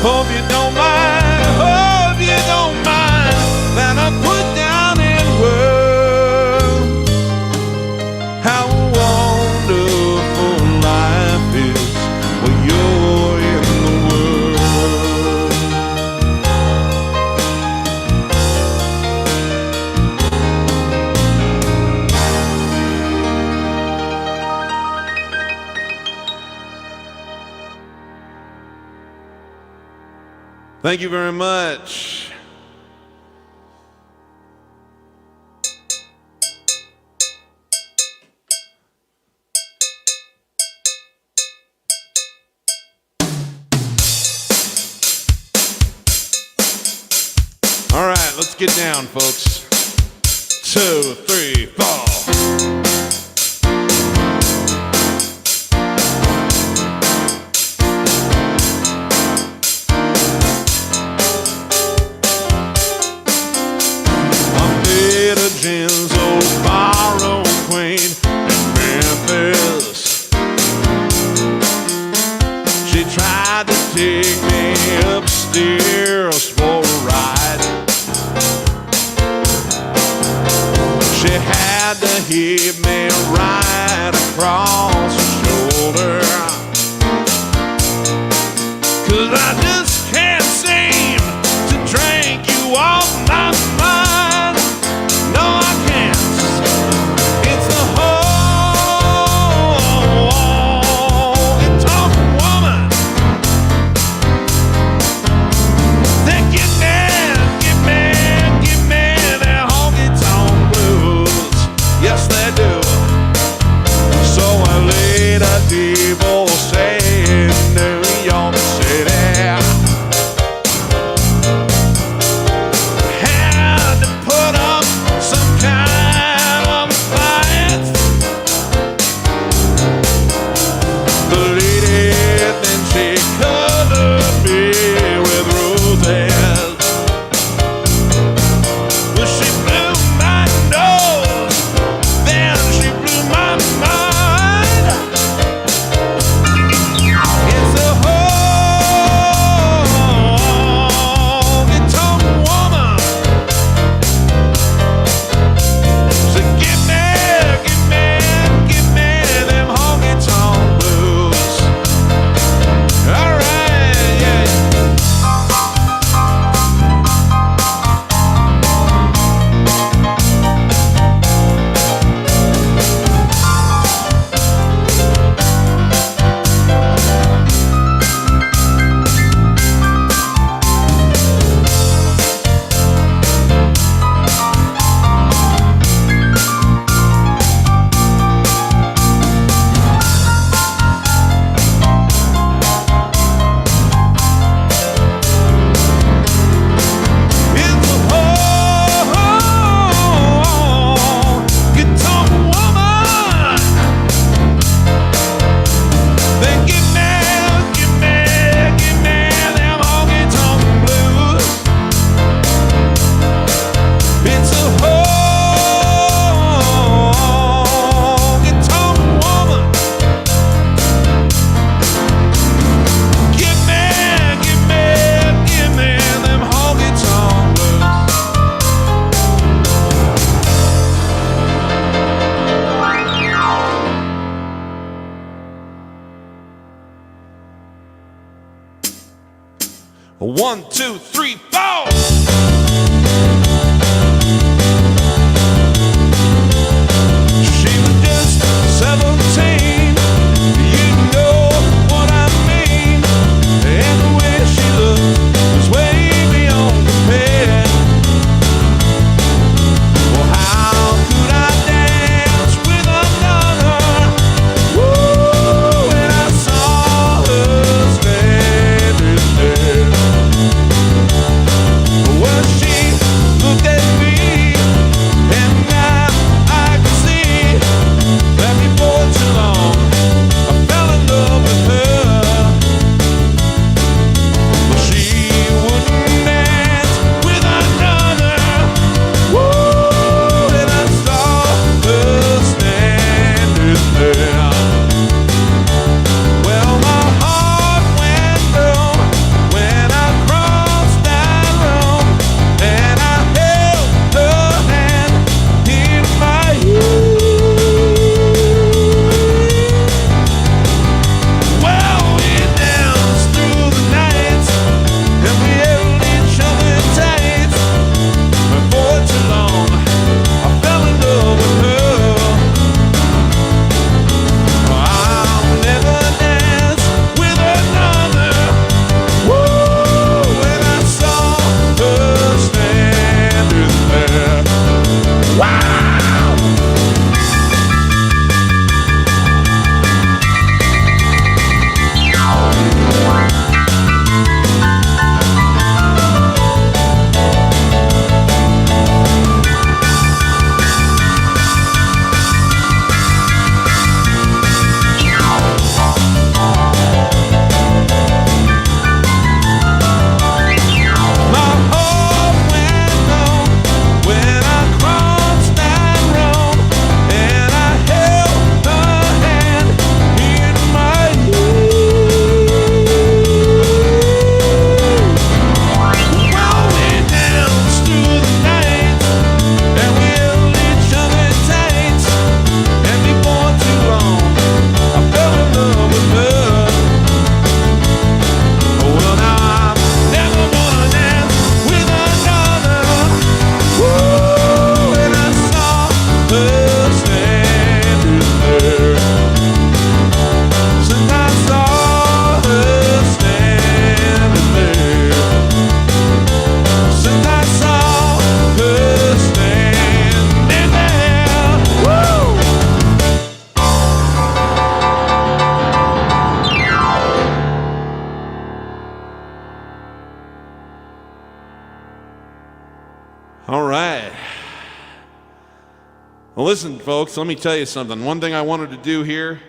Hope you don't mind, hope you don't mind that I put down in words how wonderful life is when you're in the world. Thank you very much. All right. let's get down, folks. 2, 3, 4. Jen's old borrowed queen in Memphis. She tried to take me upstairs for a ride. She had to hit me right across the shoulder, 'cause I just can't seem to drink you off my mind. No, I can't. It's the honky-tonk woman. They give me that honky-tonk blues. Yes, they do. So I laid a divorce in New York City. Had to put up some kind of fight. The lady, then she colored me with roses. Well, she blew my nose, then she blew my mind. It's a honky-tonk woman. So give me them honky-tonk blues. All right, yeah. It's a honky-tonk woman. Then give me them honky-tonk blues. It's a honky-tonk woman. Give me them honky-tonk blues. One, two, three, four. She was just 17. You know what I mean. And the way she looked was way beyond compare. Well, how could I dance with another? Woo, when I saw her standing there. Well, listen, folks, let me tell you something. One thing I wanted to do here,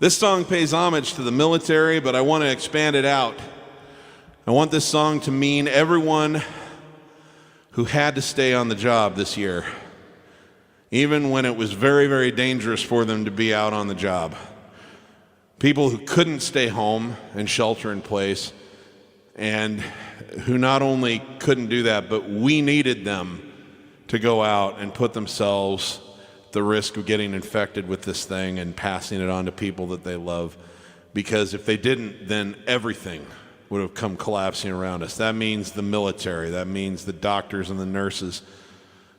this song pays homage to the military, but I want to expand it out. I want this song to mean everyone who had to stay on the job this year, even when it was very, very dangerous for them to be out on the job. People who couldn't stay home and shelter in place, and who not only couldn't do that, but we needed them to go out and put themselves at the risk of getting infected with this thing and passing it on to people that they love. Because if they didn't, then everything would have come collapsing around us. That means the military, that means the doctors and the nurses,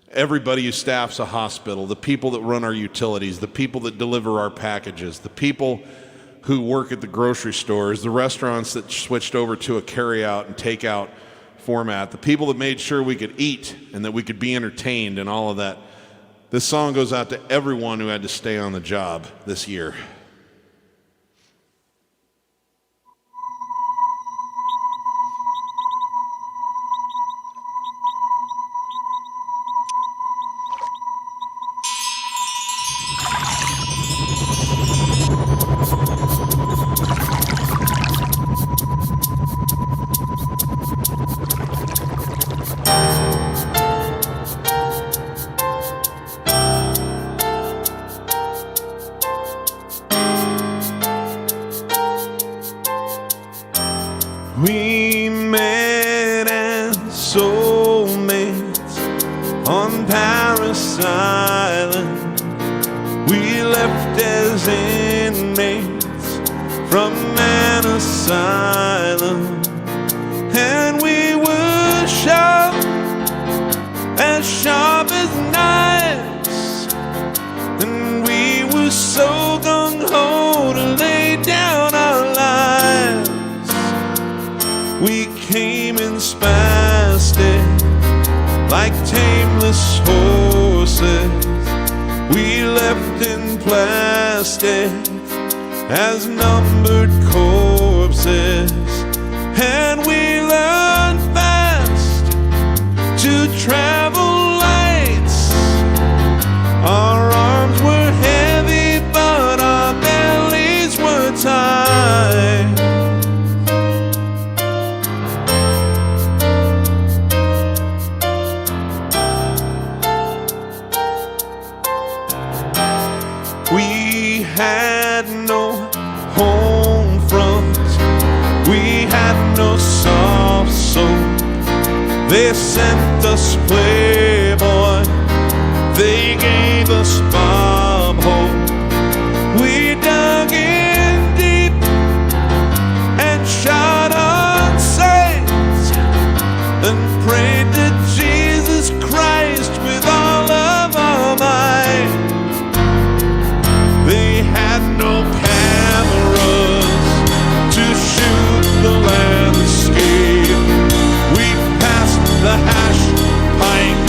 everybody who staffs a hospital, the people that run our utilities, the people that deliver our packages, the people who work at the grocery stores, the restaurants that switched over to a carry-out and take-out format, the people that made sure we could eat and that we could be entertained and all of that. This song goes out to everyone who had to stay on the job this year. We met as soulmates on Paris Island. We left as inmates from an asylum, and we were sharp as knives, and we were so gung-ho to lay down our lives. We came in spastic, like tameless horses. We left in plastic as numbered corpses, and we learned fast to travel lights. Our arms were heavy, but our bellies were tight. We had no home front, we had no soft soul. They sent us Playboy, they gave us Bob Hope. We dug in deep and shot on sight and prayed to Jesus Christ with all of our might. They had no cameras to shoot the landscape. We passed the hash pipe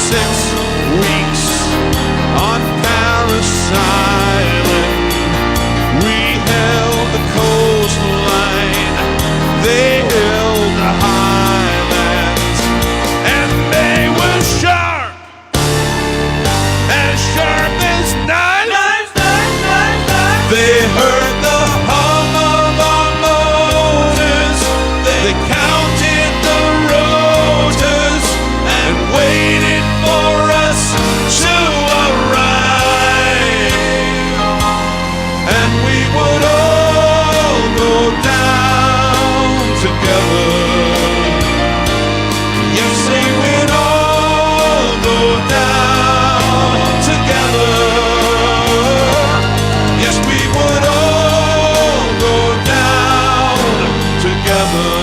6 weeks on Paris Island. We held the coastline, they held the highlands, and they were sharp as knives. They heard the hum of our motors, they counted the rotors and waited for us to arrive. And we would all go down together. Yes, they would all go down together. Yes, we would all go down together.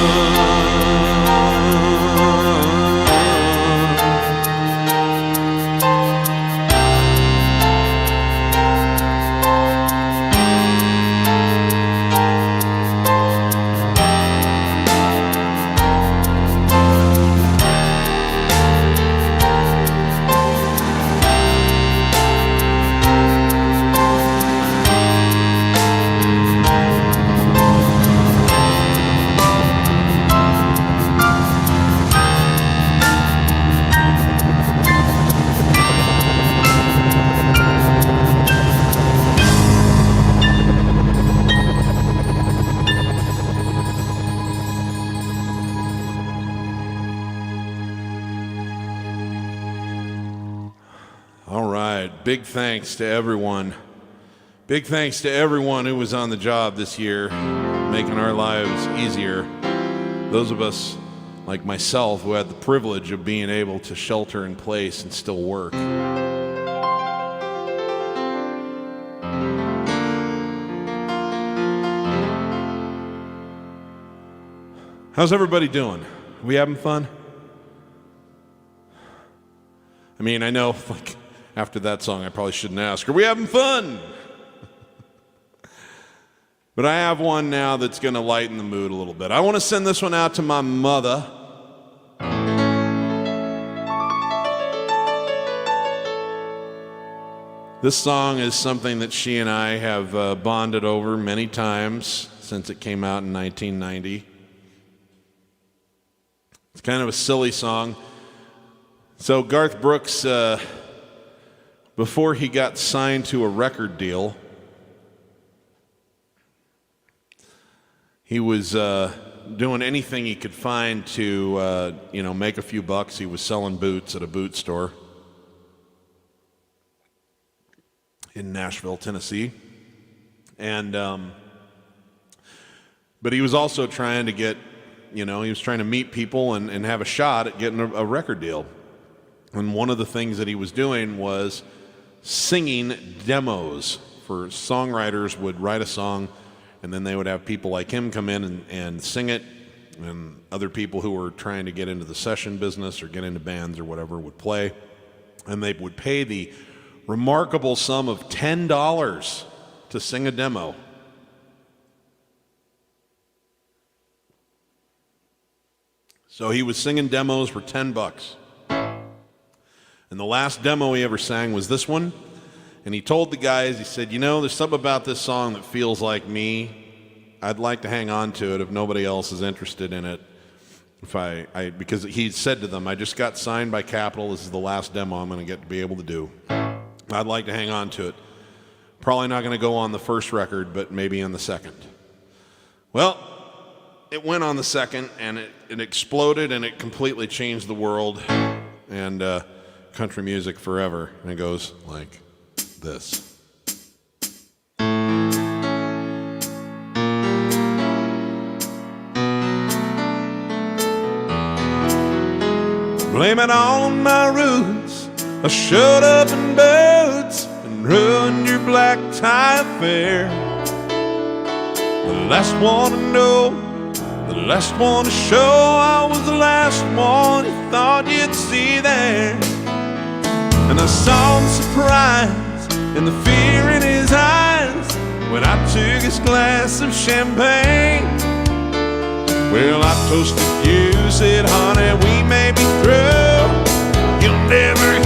All right, big thanks to everyone. Big thanks to everyone who was on the job this year, making our lives easier. Those of us, like myself, who had the privilege of being able to shelter in place and still work. How's everybody doing? Are we having fun? I mean, I know, like, after that song, I probably shouldn't ask, are we having fun? But I have one now that's going to lighten the mood a little bit. I want to send this one out to my mother. This song is something that she and I have bonded over many times since it came out in 1990. It's kind of a silly song. So Garth Brooks, before he got signed to a record deal, he was doing anything he could find to, make a few bucks. He was selling boots at a boot store in Nashville, Tennessee. And, but he was also trying to get, he was trying to meet people and have a shot at getting a record deal. And one of the things that he was doing was singing demos for songwriters would write a song, and then they would have people like him come in and sing it, and other people who were trying to get into the session business or get into bands or whatever would play, and they would pay the remarkable sum of $10 to sing a demo. So he was singing demos for $10. And the last demo he ever sang was this one. And he told the guys, he said, there's something about this song that feels like me. I'd like to hang on to it if nobody else is interested in it. Because he said to them, I just got signed by Capitol. This is the last demo I'm going to get to be able to do. I'd like to hang on to it. Probably not going to go on the first record, but maybe on the second. Well, it went on the second, and it exploded, and it completely changed the world and country music forever. And it goes like this. Blame it all on my roots. I showed up in boots and ruined your black tie affair. The last one to know, the last one to show, I was the last one you thought you'd see there. And I saw the surprise and the fear in his eyes when I took his glass of champagne. Well, I toasted you, said, honey, we may be through. You'll never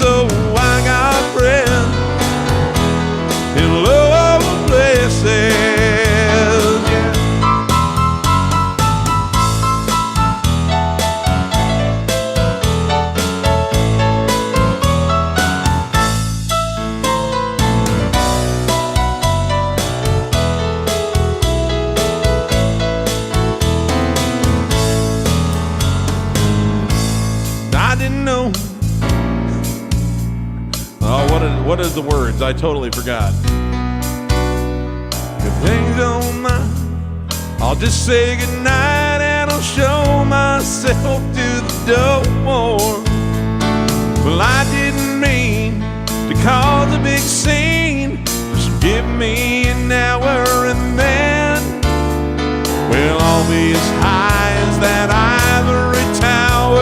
oh, I got friends in low places. Yeah. I didn't know. Oh, what is the words? I totally forgot. If things don't mind, I'll just say goodnight and I'll show myself to the door. Well, I didn't mean to cause a big scene. Just give me an hour and then, well, I'll be as high as that ivory tower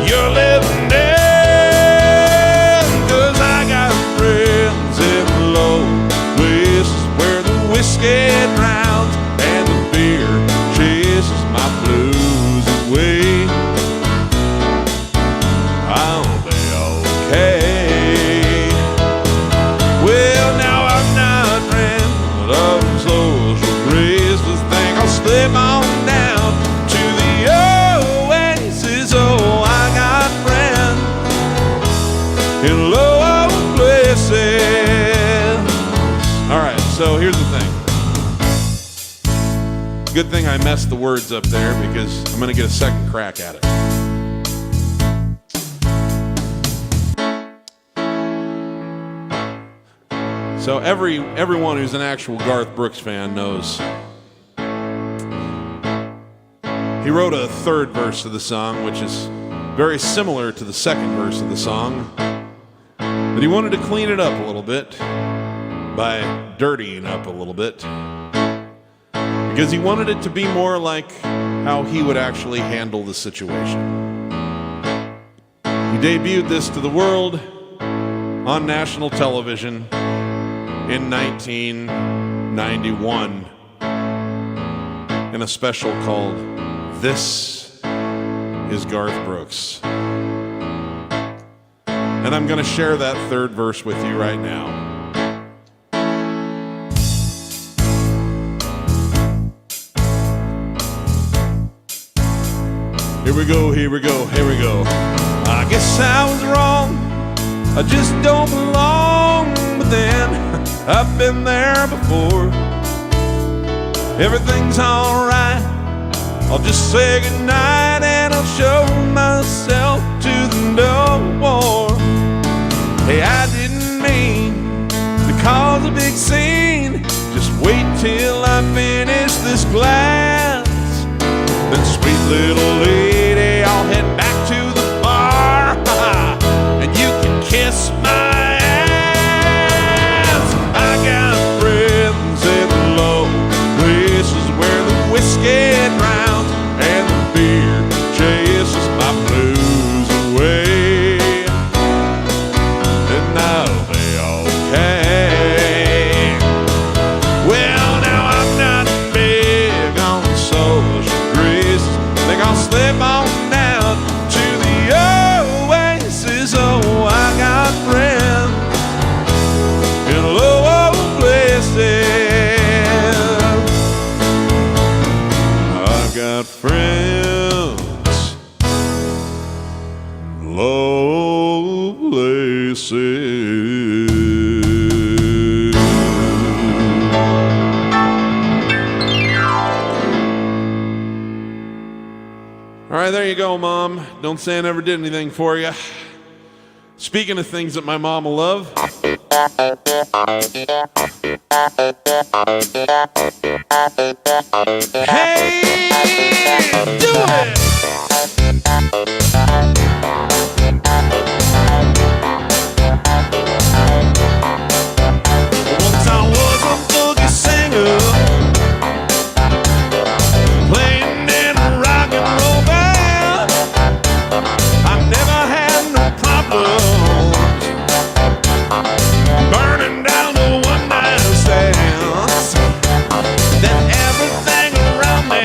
you're living in. 'Cause I got friends in low places where the whiskey drowns and the beer chases my blues away. I'll be okay. Well, now I'm not friends of social graces. Think I'll slip on down to the oasis. Oh, I got friends in low places. All right, so here's the thing. Good thing I messed the words up there because I'm going to get a second crack at it. So everyone who's an actual Garth Brooks fan knows he wrote a third verse of the song, which is very similar to the second verse of the song, but he wanted to clean it up a little bit by dirtying up a little bit, because he wanted it to be more like how he would actually handle the situation. He debuted this to the world on national television in 1991 in a special called This is Garth Brooks. And I'm going to share that third verse with you right now. Here we go, here we go, here we go. I guess I was wrong, I just don't belong, but then I've been there before. Everything's alright, I'll just say goodnight and I'll show myself to the door. Hey, I didn't mean to cause a big scene. Just wait till I finish this glass. Then sweet little lady, I'll head back to the bar and you can kiss my ass. I got friends in low places where the whiskey drowns and the beer chases my blues away. And I'll be okay. Well, now I'm not big on social graces. Think I'll slip on down to the oasis. Oh, I got friends in low places. I got friends in low places. All right, there you go, Mom. Don't say I never did anything for you. Speaking of things that my mom will love, hey, do it! Once I was a boogie singer, playing in a rock and roll band. I never had no problems burning down the one-night stands. Then everything around me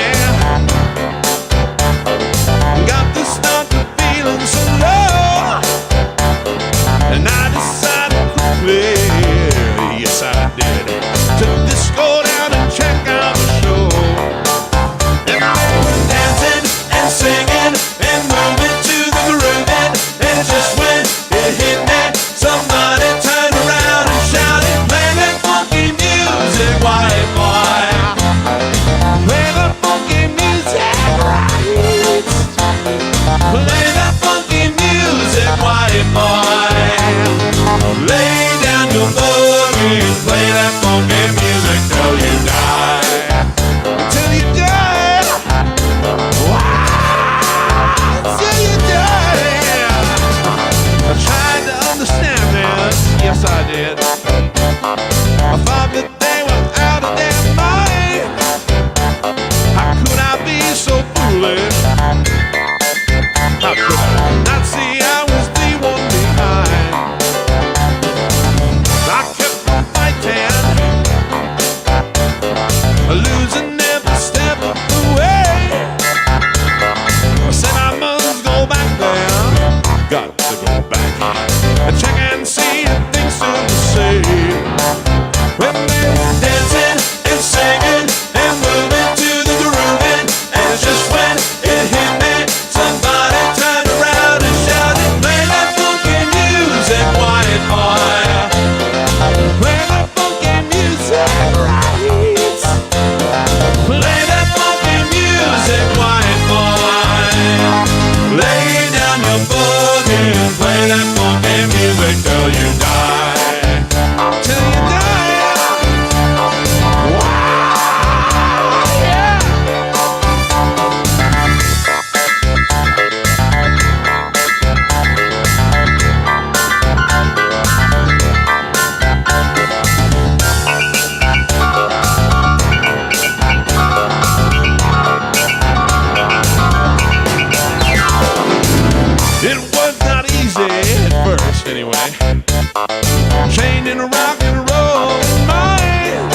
and check and see if things still the same. When they were dancing and singing and moving to the grooving, and it's just when it hit me, somebody turned around and shouted, play that funky music, white boy. Play that funky music, right? Play that funky music, white boy. Lay down your boogie and play that funky music till you die. Till you die. Wow, yeah. It was not easy at first, anyway. Chained in a rock and roll mind.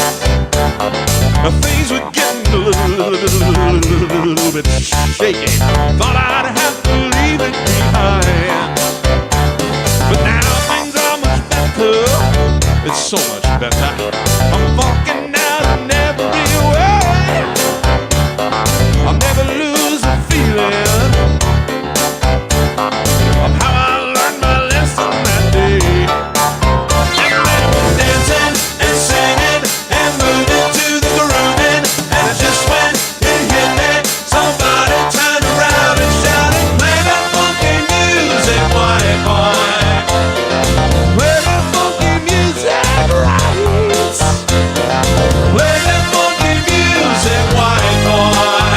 Things were getting a little bit shaky. Thought I'd have to leave it behind. But now things are much better. It's so much better. I'm walking out in every way. I'll never lose the feeling of how I learned my lesson that day. And they were dancing and singing and moving to the grooving, and it's just when it hit me, somebody turned around and shouted, play that funky music, white boy. Play that funky music, right? Play that funky music, white boy.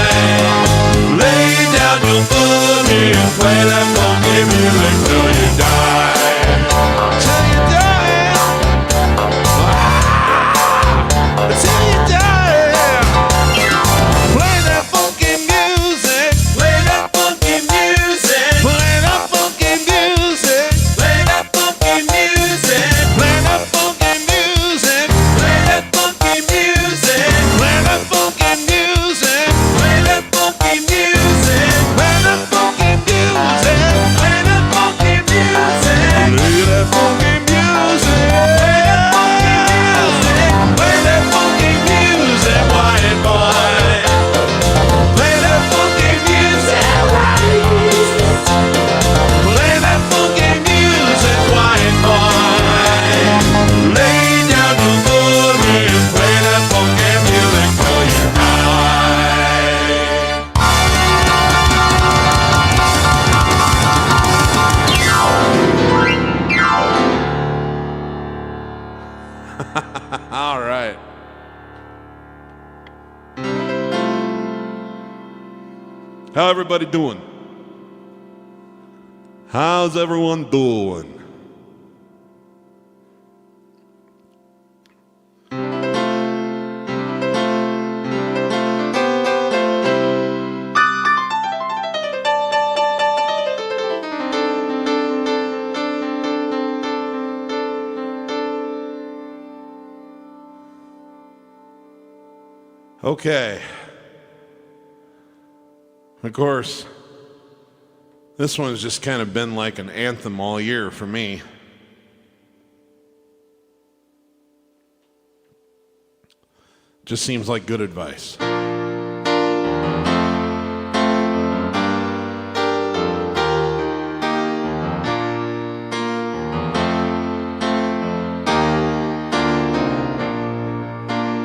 Lay down your boogie and play that funky music till you die. Till you die. Till you die. Play that funky music. Play that funky music. Play that funky music. Play that funky music. Play that funky music. Play that funky music. Play that funky music. Play that funky music. Play that funky music. Play that funky music. Play that funky music. Play that funky music, white boy. Play that funky music, right? Play that funky music, white boy. Lay down your boogie and play that funky music till you die. All right. How everybody doing? How's everyone doing? Okay. Of course, this one's just kind of been like an anthem all year for me. Just seems like good advice.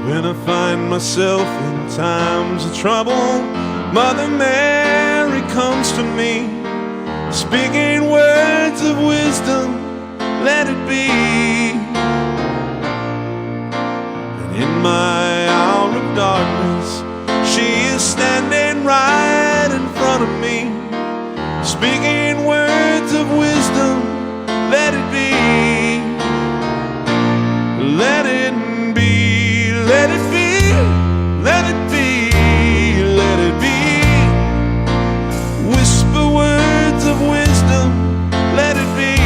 When I find myself in times of trouble, Mother Mary comes to me, speaking words of wisdom, let it be. And in my hour of darkness, she is standing right in front of me, speaking words of wisdom, let it be. Let it be, let it be, let it be, let it be. Whisper words of wisdom, let it be.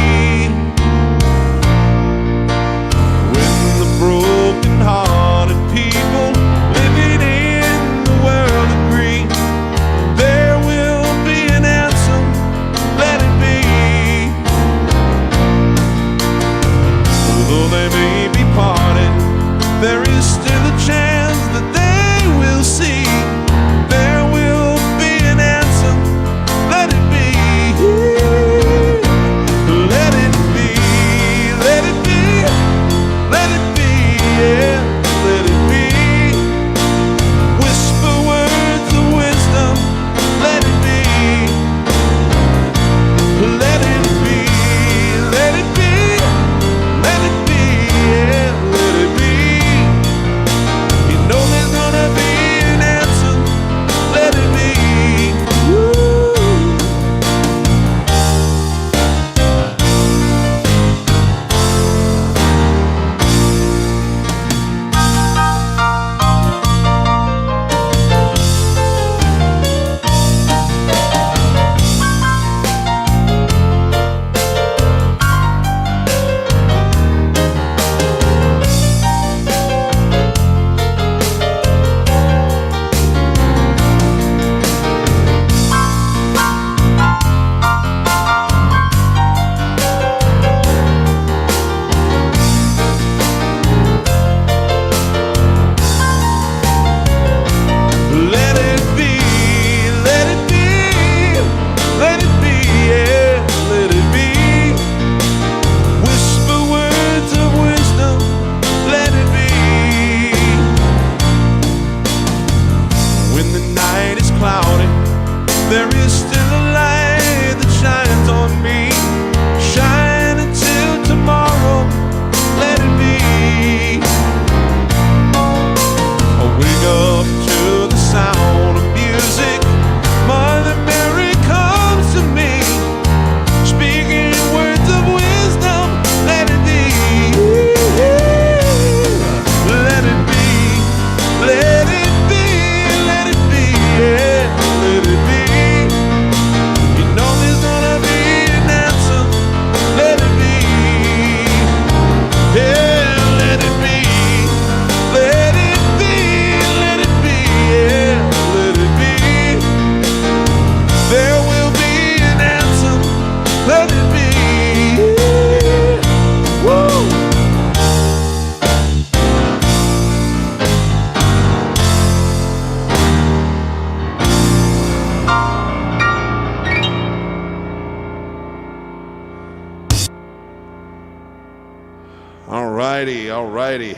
All righty, all righty.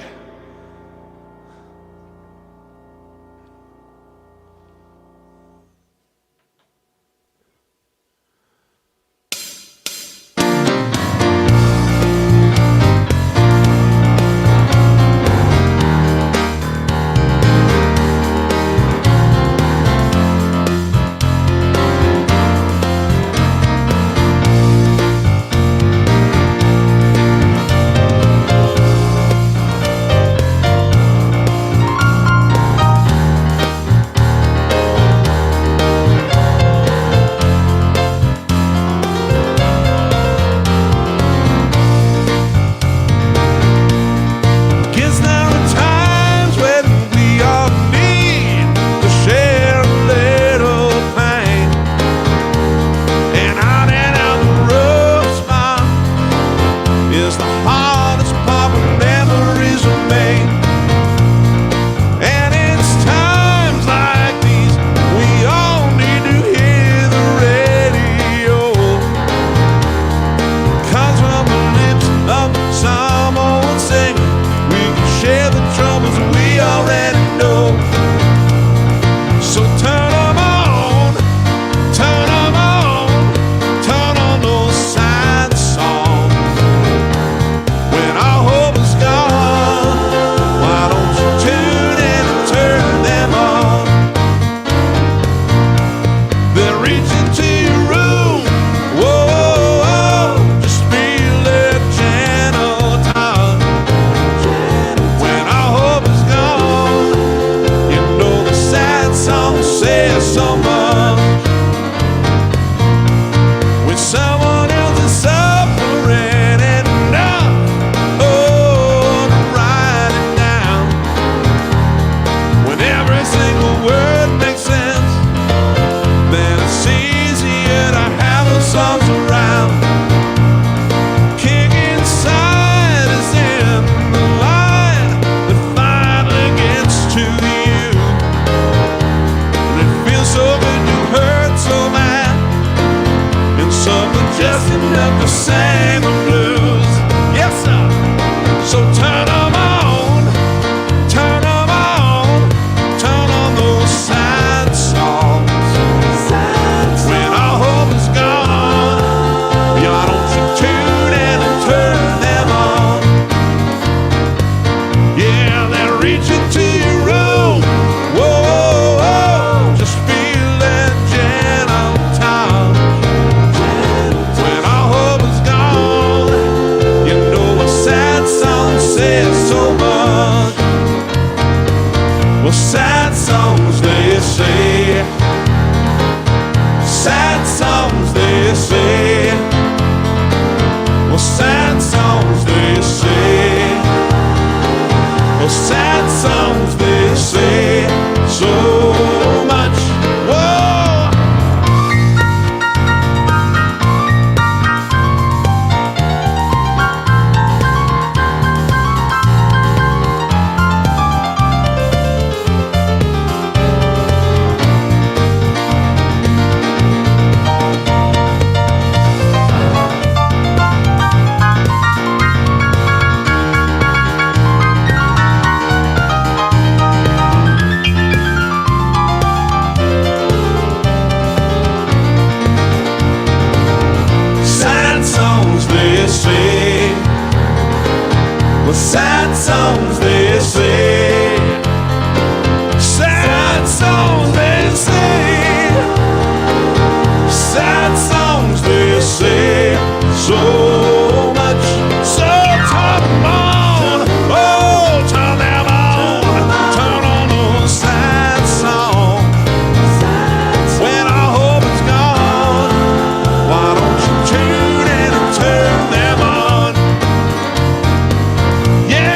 Yeah.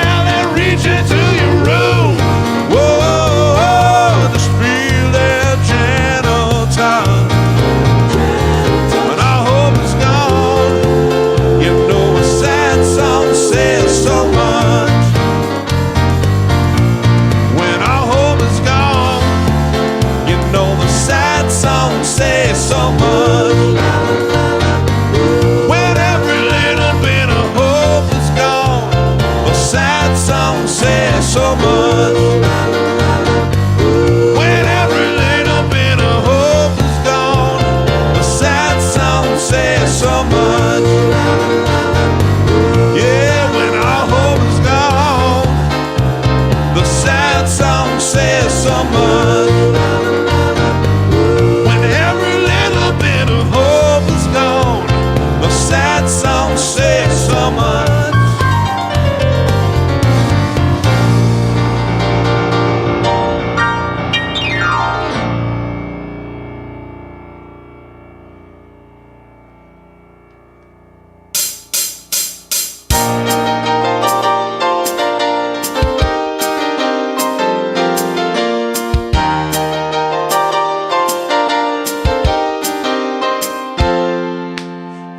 much.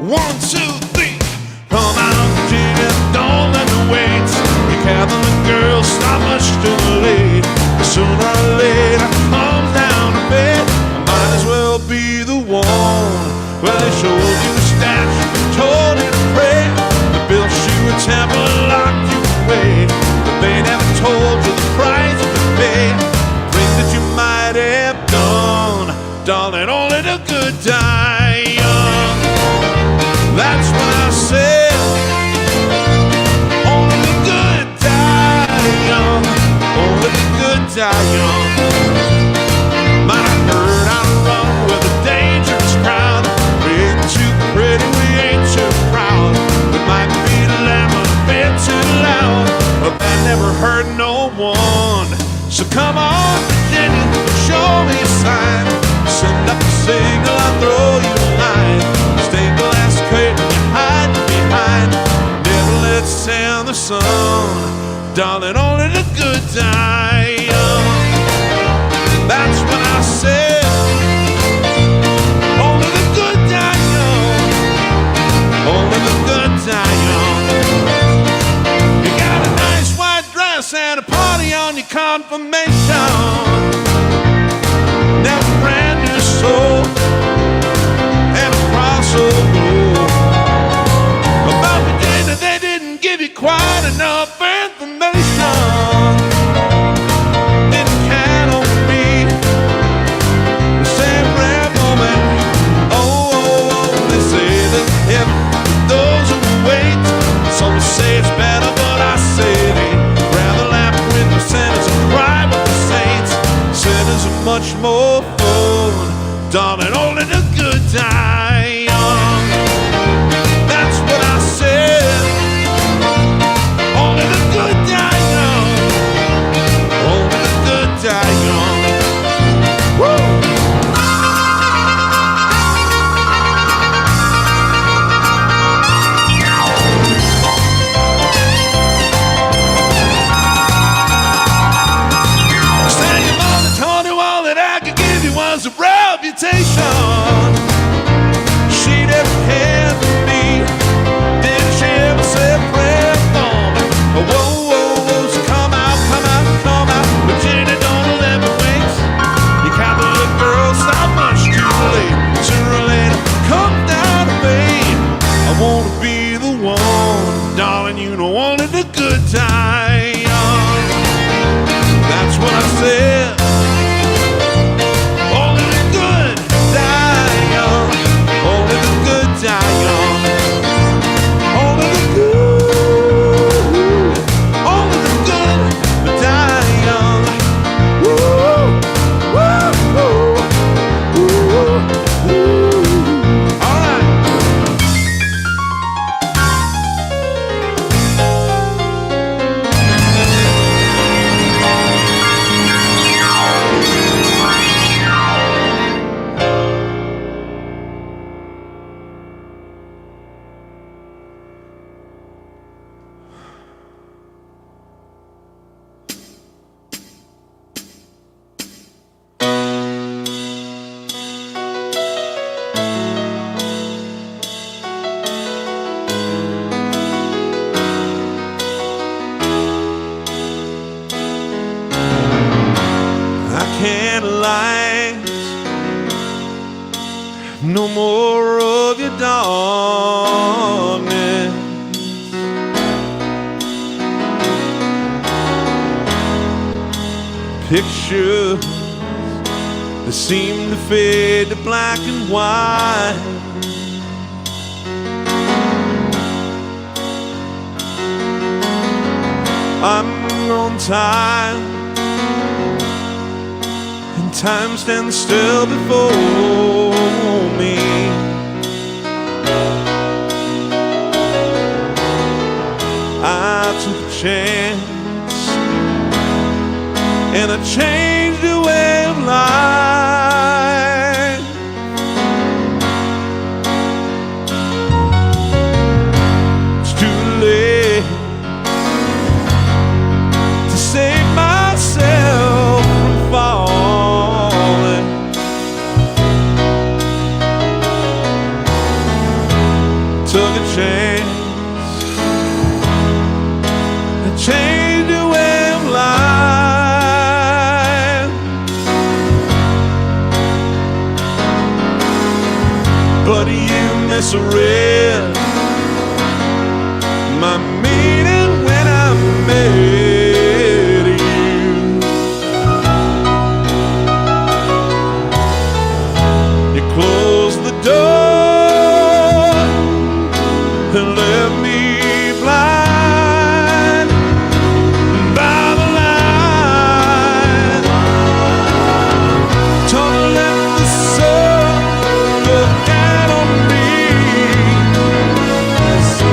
One, two, three. Come out, Virginia, don't let me wait. You Catholic girls, not much too late. Sooner or later, comes down to bed. I might as well be the one. Well, they showed you a statue, told you to pray. They built you a temple, locked you away. But they never told you the price you pay. Things that you might have done, darling, only the good die young. That's what I said. Only the good die young. Only the good die young. Might have heard I run with a dangerous crowd. We ain't too pretty, we ain't too proud. We might be loud, a bit too loud, but that never hurt no one. So come on, Virginia, show me a sign. Send up a signal, I'll throw you a line. Stained glass curtain you hide behind. Never let stand the sun. Darling, only the good die young. That's what I said. Only the good die young. Only the good die young. You got a nice white dress and a party on your confirmation. Now a brand new soul and a crossover. About Virginia, they didn't give you quite enough information. Didn't count on me. The same rare moment. Oh, oh, oh, they say that heaven for those who wait. Some say it's better, but I say they rather laugh with the sinners and cry with the saints. Sinners are much more fun. Darling, only the good die young. That's what I said. Only the good die young. Only the good die young. Woo! Say your mother told you all that I could give you was a reputation. She never had me. Did she ever say a prayer for me? Oh, whoa, whoa, whoa, so come out, come out, come out. Virginia, don't let me wait. You Catholic girls, not much too late. Sooner or later, come down to me. I wanna be the one, darling, you know only the good die young. That's what I said. Only the good die young. Only the good die young. Only the good. Only the good die young. Woo, woo, woo, woo, woo. All right. No more of your darkness. Pictures that seem to fade to black and white. I'm on time, and time stands still before me. took a chance, and I changed the way of life. It's too late to save myself from falling. Took a chance and changed the way of life. But you misread my meaning when I met you. You closed the door and left me blind by the light. Don't let the sun go down on me.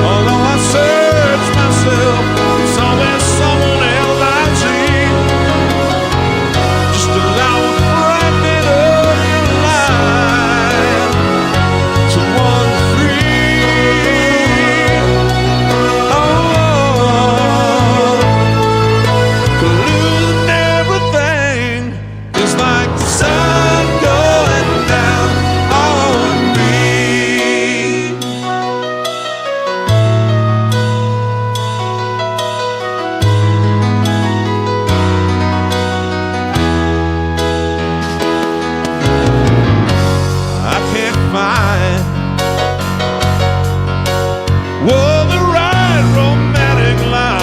Although I search myself, it's always someone else I see. Just allow a fragment of your life to wander free. Losing everything is like the sun going down on me. I can't find the right romantic line.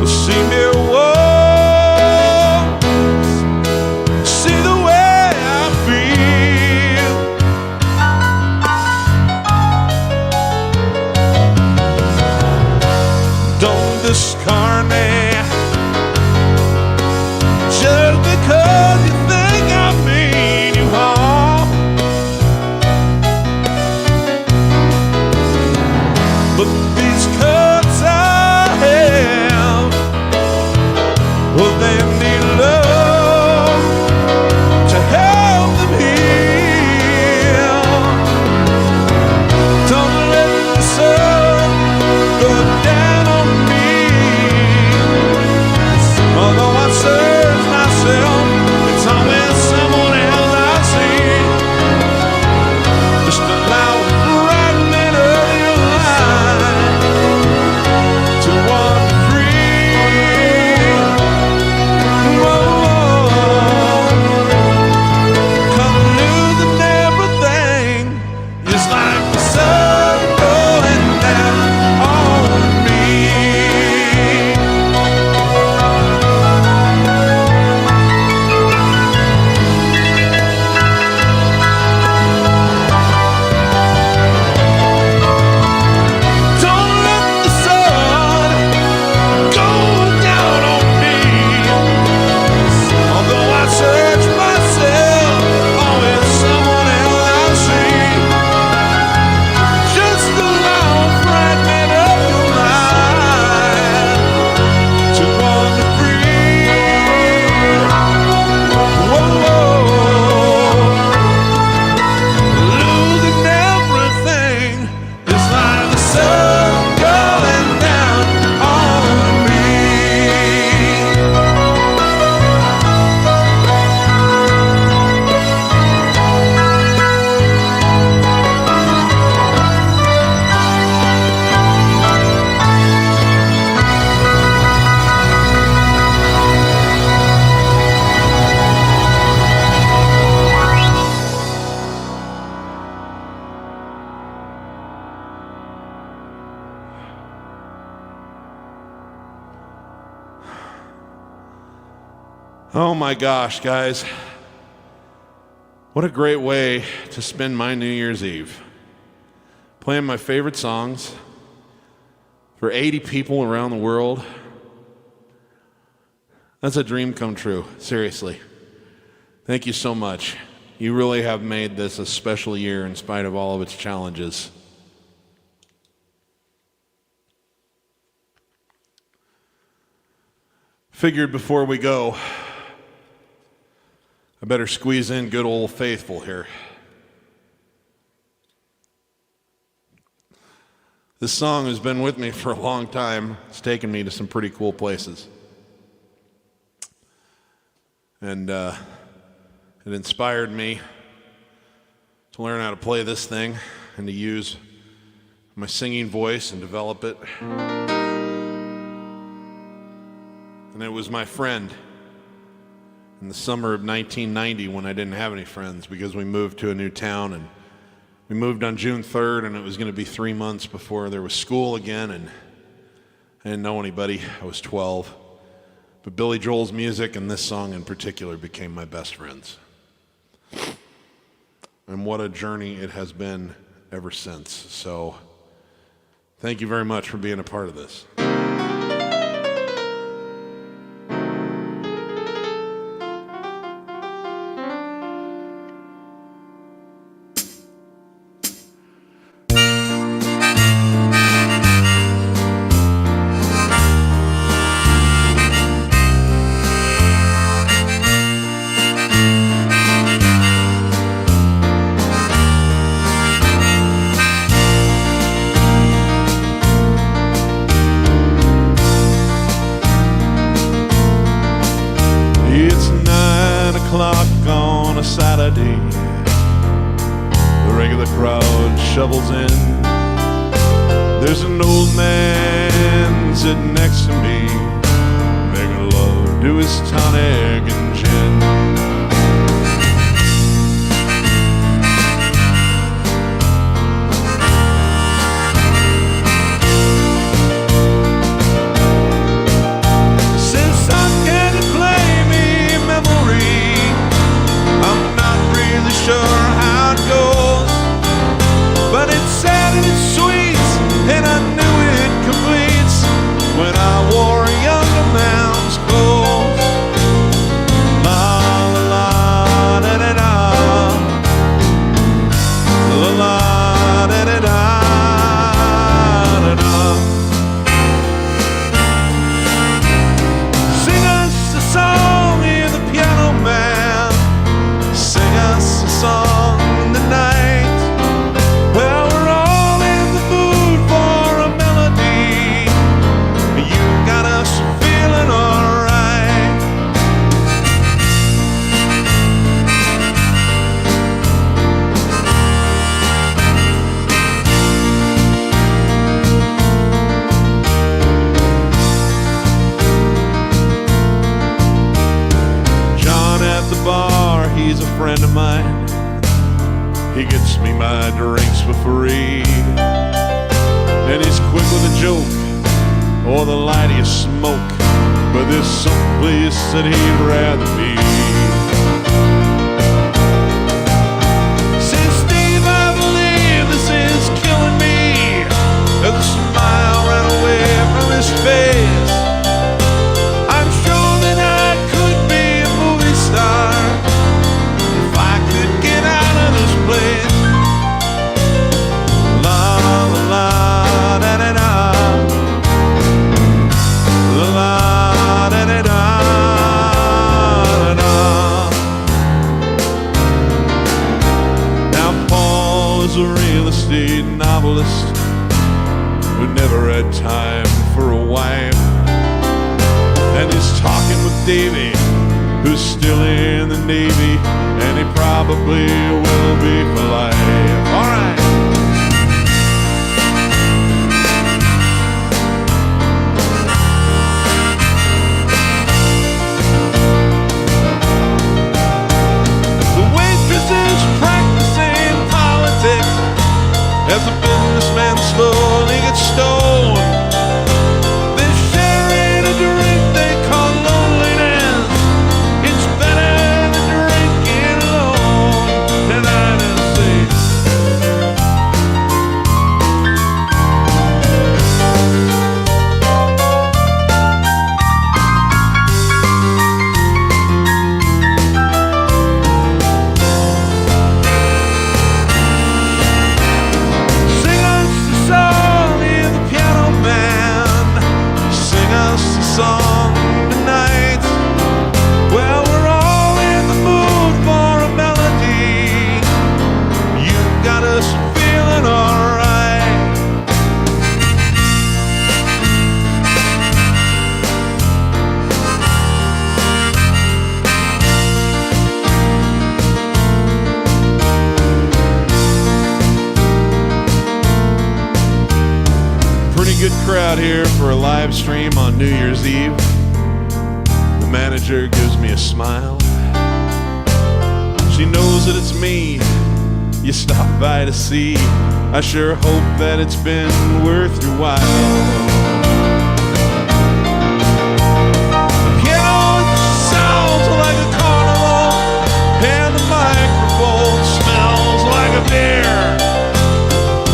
See me once, see the way I feel. Don't discard me just because you think I mean you harm. But these cuts I have, well, they need love to help them heal. Don't let the sun go down on me. Although I search myself, it's always someone else I see. Just allow a fragment of your life to wander free. Whoa, 'cause losing everything is like the sun going down on me. Don't let the sun go down on me. Although I search myself, always someone else I see. Just allow a fragment of your life to wander free. Whoa, losing everything is like the sun going down on me. Oh my gosh, guys. What a great way to spend my New Year's Eve. Playing my favorite songs for 80 people around the world. That's a dream come true, seriously. Thank you so much. You really have made this a special year in spite of all of its challenges. Figured before we go, I better squeeze in good old Faithful here. This song has been with me for a long time. It's taken me to some pretty cool places. And it inspired me to learn how to play this thing and to use my singing voice and develop it. And it was my friend in the summer of 1990 when I didn't have any friends because we moved to a new town, and we moved on June 3rd, and it was going to be 3 months before there was school again, and I didn't know anybody. I was 12. But Billy Joel's music and this song in particular became my best friends. And what a journey it has been ever since. So thank you very much for being a part of this. Saturday, the regular crowd shovels in. There's an old man sitting next to me, making love to his tonic and gin. Sure how it goes, but it's sad and it's sweet, and I knew it completes when I wore a younger man's clothes. La la la da da da, la la da da da da. Sing us a song, hear the piano man. Sing us a song in the night. Well, we're all in the mood for a melody. You got us feeling alright. John at the bar, he's a friend of mine. He gets me my drinks for free, and he's quick with a joke or the lightest smoke, but there's some place that he'd rather be. Since Steve, I believe this is killing me. The smile ran away from his face. I'm sure that I could be a movie star if I could get out of this place. La la la da da da, la la da da da da. Now Paul is a real estate novelist who never had time for a wife, and he's talking with Davy, who's still in the Navy, and he probably will be for life. All right. The waitress is practicing politics as a businessman slowly gets stoned. They're sharing a drink they call loneliness. It's better than drinking alone. And I just say crowd here for a live stream on New Year's Eve. The manager gives me a smile. She knows that it's me you stopped by to see. I sure hope that it's been worth your while.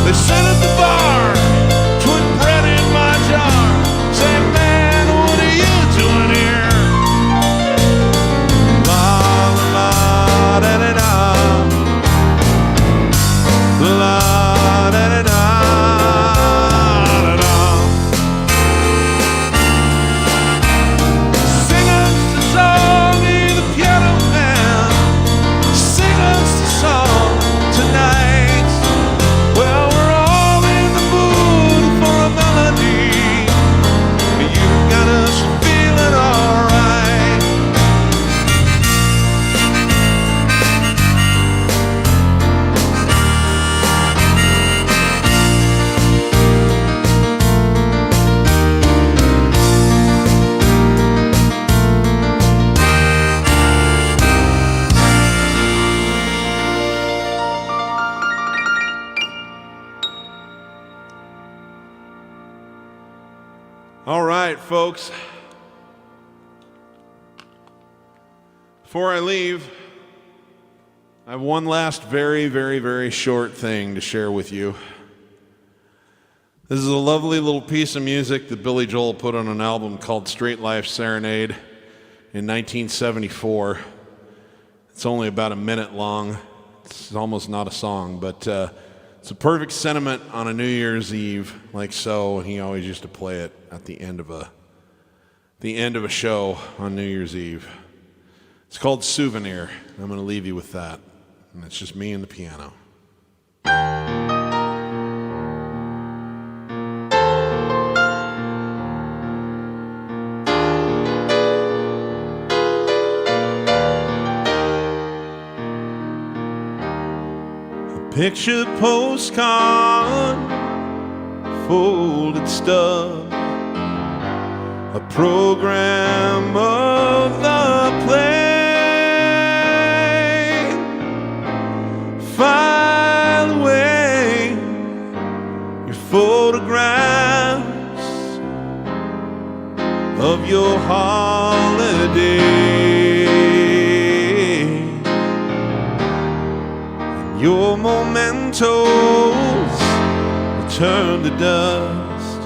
They sit at the bar, put bread in my jar, say, man, what are you doing here? La la la da da da, la da da da da da. Sing us the song, hear the piano man. Sing us the song tonight. All right, folks. Before I leave, I have one last very short thing to share with you. This is a lovely little piece of music that Billy Joel put on an album called Straight Life Serenade in 1974. It's only about a minute long. It's almost not a song, but it's a perfect sentiment on a New Year's Eve, like so, and he always used to play it at the end of a show on New Year's Eve. It's called Souvenir. I'm going to leave you with that, and it's just me and the piano. Picture postcard, folded stub, a program of the play. File away your photographs of your holiday. Your mementos will turn to dust,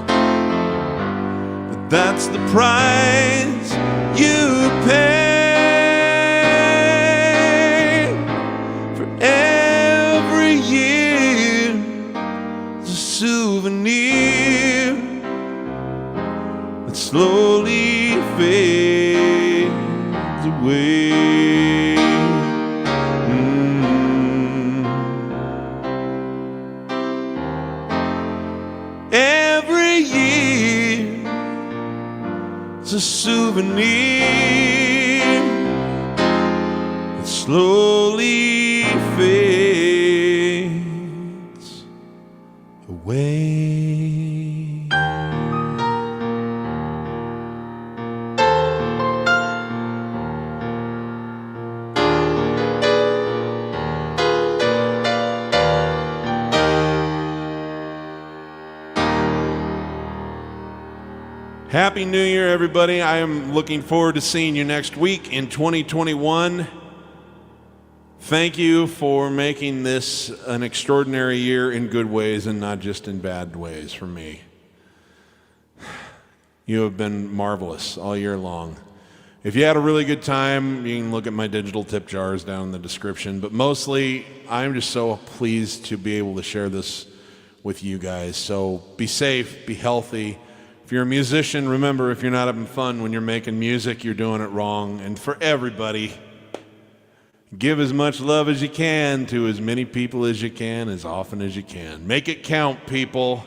but that's the price you pay for every year. It's a souvenir that slowly fades away. A souvenir that slowly fades away. Happy New Year, everybody. I am looking forward to seeing you next week in 2021. Thank you for making this an extraordinary year in good ways and not just in bad ways for me. You have been marvelous all year long. If you had a really good time, you can look at my digital tip jars down in the description. But mostly, I'm just so pleased to be able to share this with you guys. So be safe, be healthy. If you're a musician, remember, if you're not having fun when you're making music, you're doing it wrong. And for everybody, give as much love as you can to as many people as you can, as often as you can. Make it count, people.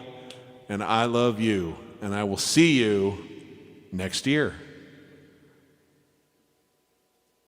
And I love you. And I will see you next year.